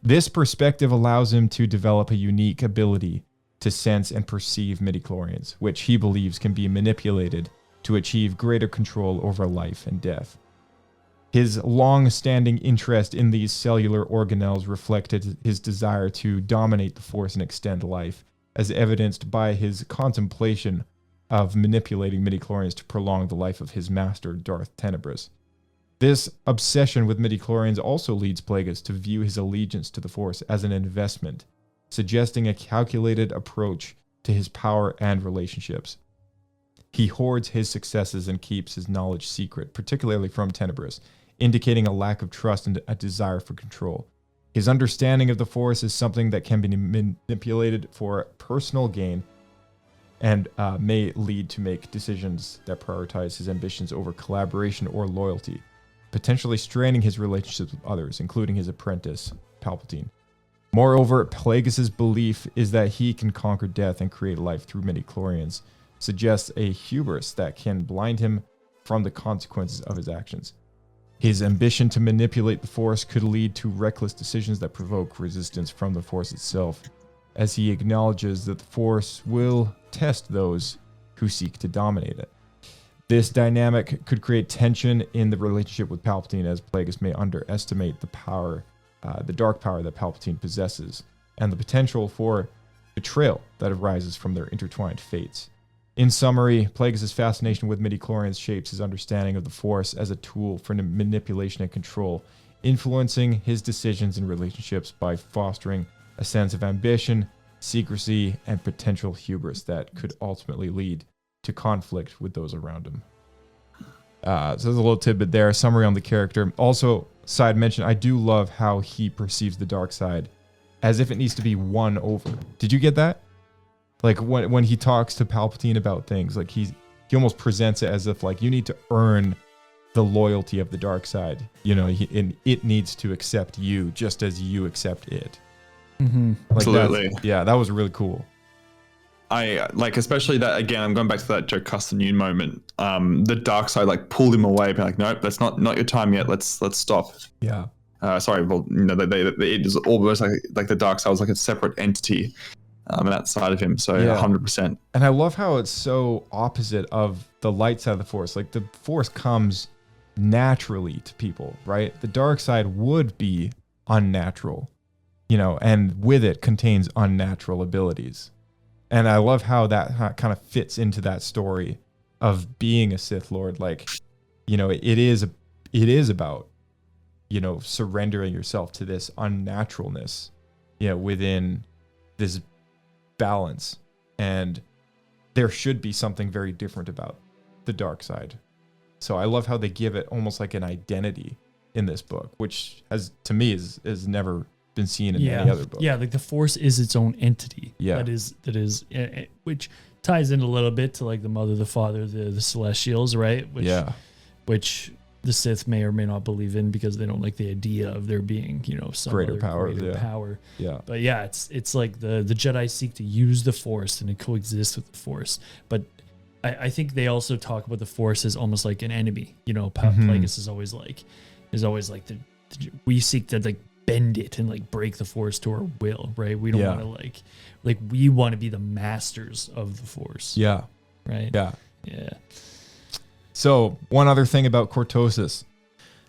This perspective allows him to develop a unique ability to sense and perceive midichlorians, which he believes can be manipulated to achieve greater control over life and death. His long-standing interest in these cellular organelles reflected his desire to dominate the Force and extend life, as evidenced by his contemplation of manipulating midichlorians to prolong the life of his master, Darth Tenebris. This obsession with midichlorians also leads Plagueis to view his allegiance to the Force as an investment, suggesting a calculated approach to his power and relationships. He hoards his successes and keeps his knowledge secret, particularly from Tenebris, indicating a lack of trust and a desire for control. His understanding of the Force is something that can be manipulated for personal gain and may lead to make decisions that prioritize his ambitions over collaboration or loyalty, potentially straining his relationships with others, including his apprentice, Palpatine. Moreover, Plagueis' belief is that he can conquer death and create life through midichlorians, suggests a hubris that can blind him from the consequences of his actions. His ambition to manipulate the Force could lead to reckless decisions that provoke resistance from the Force itself, as he acknowledges that the Force will test those who seek to dominate it. This dynamic could create tension in the relationship with Palpatine, as Plagueis may underestimate the power, the dark power that Palpatine possesses, and the potential for betrayal that arises from their intertwined fates. In summary, Plagueis' fascination with midichlorians shapes his understanding of the Force as a tool for manipulation and control, influencing his decisions and relationships by fostering a sense of ambition, secrecy, and potential hubris that could ultimately lead to conflict with those around him. So there's a little tidbit there, summary on the character. Also, side mention, I do love how he perceives the dark side as if it needs to be won over. Did you get that? Like when he talks to Palpatine about things, like he almost presents it as if like you need to earn the loyalty of the dark side, you know, and it needs to accept you just as you accept it. Mm-hmm. Like absolutely. That was really cool. I like, especially that, again, I'm going back to that Joe Castagnone moment. The dark side like pulled him away, be like, nope, that's not your time yet. Let's stop. Yeah. Sorry, well, you know, it is almost like the dark side was like a separate entity on that side of him. So yeah. 100%. And I love how it's so opposite of the light side of the Force. Like the Force comes naturally to people, right? The dark side would be unnatural, you know, and with it contains unnatural abilities. And I love how that kind of fits into that story of being a Sith Lord. Like, you know, it is about, you know, surrendering yourself to this unnaturalness, you know, within this balance. And there should be something very different about the dark side. So I love how they give it almost like an identity in this book, which has, to me, is never been seen in any other book. Yeah, like the Force is its own entity. Yeah. That is which ties in a little bit to like the Mother, the Father, the Celestials, right? Which the Sith may or may not believe in because they don't like the idea of there being, you know, some greater power. Yeah. But yeah, it's like the Jedi seek to use the Force and to coexist with the Force. But I think they also talk about the Force as almost like an enemy. You know, Plagueis is always like we seek to like bend it and like break the Force to our will, right? We don't want to like we want to be the masters of the Force. Yeah. Right? Yeah. Yeah. So, one other thing about cortosis.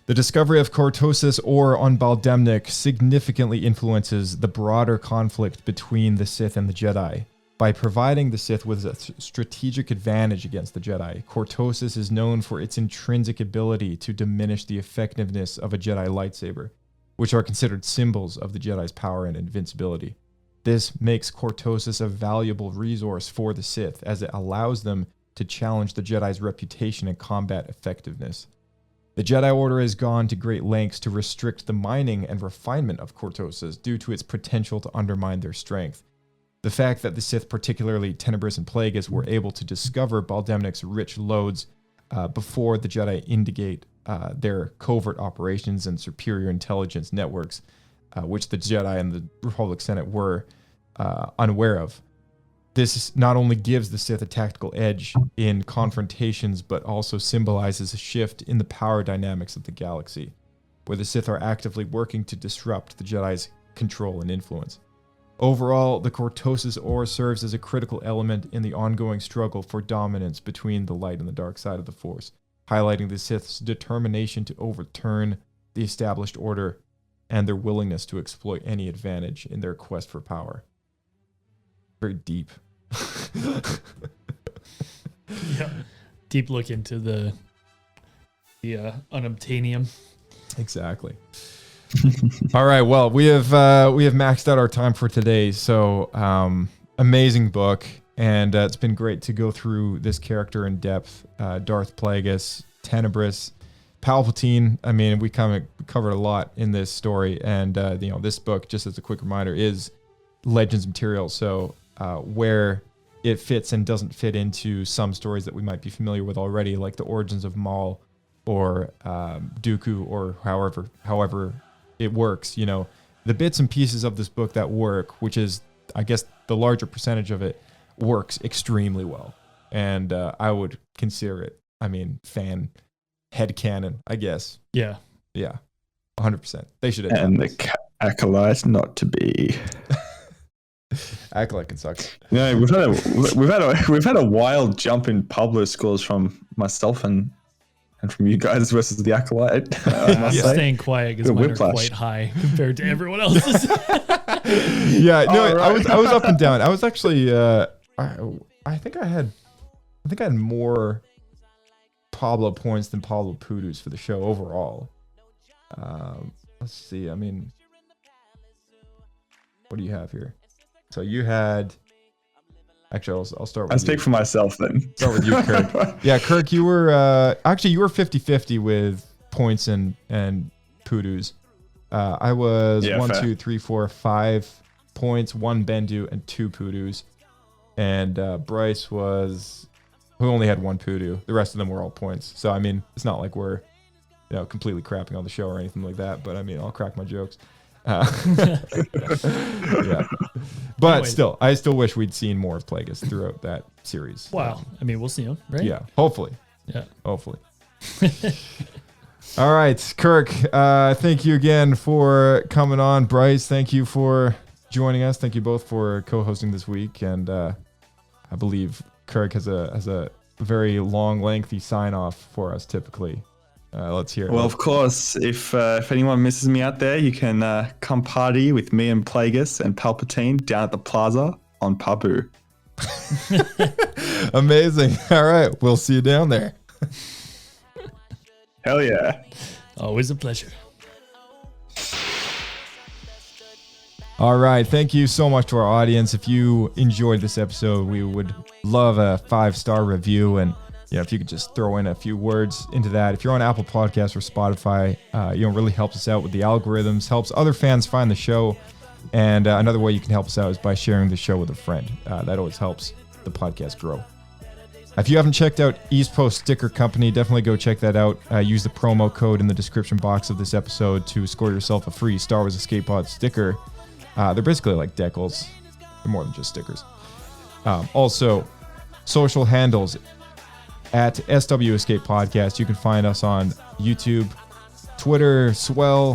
The discovery of cortosis ore on Baldemnik significantly influences the broader conflict between the Sith and the Jedi. By providing the Sith with a strategic advantage against the Jedi, cortosis is known for its intrinsic ability to diminish the effectiveness of a Jedi lightsaber, which are considered symbols of the Jedi's power and invincibility. This makes cortosis a valuable resource for the Sith, as it allows them to challenge the Jedi's reputation and combat effectiveness. The Jedi Order has gone to great lengths to restrict the mining and refinement of cortosas due to its potential to undermine their strength. The fact that the Sith, particularly Tenebrous and Plagueis, were able to discover Baldemnic's rich lodes before the Jedi indicate their covert operations and superior intelligence networks, which the Jedi and the Republic Senate were unaware of. This not only gives the Sith a tactical edge in confrontations, but also symbolizes a shift in the power dynamics of the galaxy, where the Sith are actively working to disrupt the Jedi's control and influence. Overall, the Cortosis ore serves as a critical element in the ongoing struggle for dominance between the light and the dark side of the Force, highlighting the Sith's determination to overturn the established order and their willingness to exploit any advantage in their quest for power. Very deep. Yeah. Deep look into the unobtainium. Exactly. All right. Well, we have maxed out our time for today. So, amazing book, and it's been great to go through this character in depth. Darth Plagueis, Tenebrous, Palpatine. I mean, we kind of covered a lot in this story, and this book, just as a quick reminder, is Legends material. So, where it fits and doesn't fit into some stories that we might be familiar with already, like the origins of Maul or Dooku, or however it works, the bits and pieces of this book that work, which is, I guess, the larger percentage of it, works extremely well. And I would consider it, fan headcanon, I guess. Yeah. Yeah. 100%. They should have And done the Acolyte not to be. Acolyte can suck. We've had a wild jump in Pablo scores from myself and from you guys versus the Acolyte. I'm staying quiet because mine are quite high compared to everyone else's. Yeah, no, right. I was up and down. I was actually I think I had more Pablo points than Pablo Pudus for the show overall. Let's see. What do you have here? So you had. Actually, I'll start with I speak for myself then. Start with you, Kirk. Yeah, Kirk, you were 50-50 with points and Pudus. I was 5 points, 1 Bendu, and 2 Pudus. And Bryce who only had 1 Pudu. The rest of them were all points. So, it's not like we're completely crapping on the show or anything like that. But, I'll crack my jokes. Yeah. But anyway, still, I still wish we'd seen more of Plagueis throughout that series. Wow. We'll see him, right? Yeah, hopefully. Yeah. Hopefully. All right, Kirk, thank you again for coming on. Bryce, thank you for joining us. Thank you both for co-hosting this week. And I believe Kirk has a very long, lengthy sign-off for us typically. Let's hear it. Well, of course, if anyone misses me out there, you can come party with me and Plagueis and Palpatine down at the plaza on Pabu. Amazing. All right. We'll see you down there. Hell yeah. Always a pleasure. All right. Thank you so much to our audience. If you enjoyed this episode, we would love a 5-star review, and if you could just throw in a few words into that. If you're on Apple Podcasts or Spotify, really helps us out with the algorithms, helps other fans find the show. And another way you can help us out is by sharing the show with a friend. That always helps the podcast grow. If you haven't checked out East Post Sticker Company, definitely go check that out. Use the promo code in the description box of this episode to score yourself a free Star Wars Escape Pod sticker. They're basically like decals. They're more than just stickers. Also, social handles at SW Escape Podcast. You can find us on YouTube, Twitter, Swell.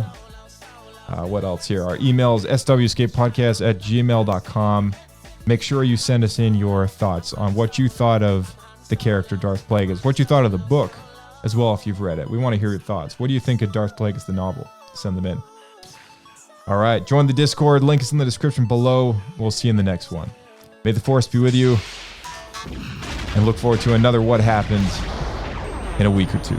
What else here? Our email is swescapepodcast@gmail.com. Make sure you send us in your thoughts on what you thought of the character Darth Plagueis, what you thought of the book as well if you've read it. We want to hear your thoughts. What do you think of Darth Plagueis the novel? Send them in. All right, join the Discord. Link is in the description below. We'll see you in the next one. May the Force be with you. And look forward to another What Happened in a week or two.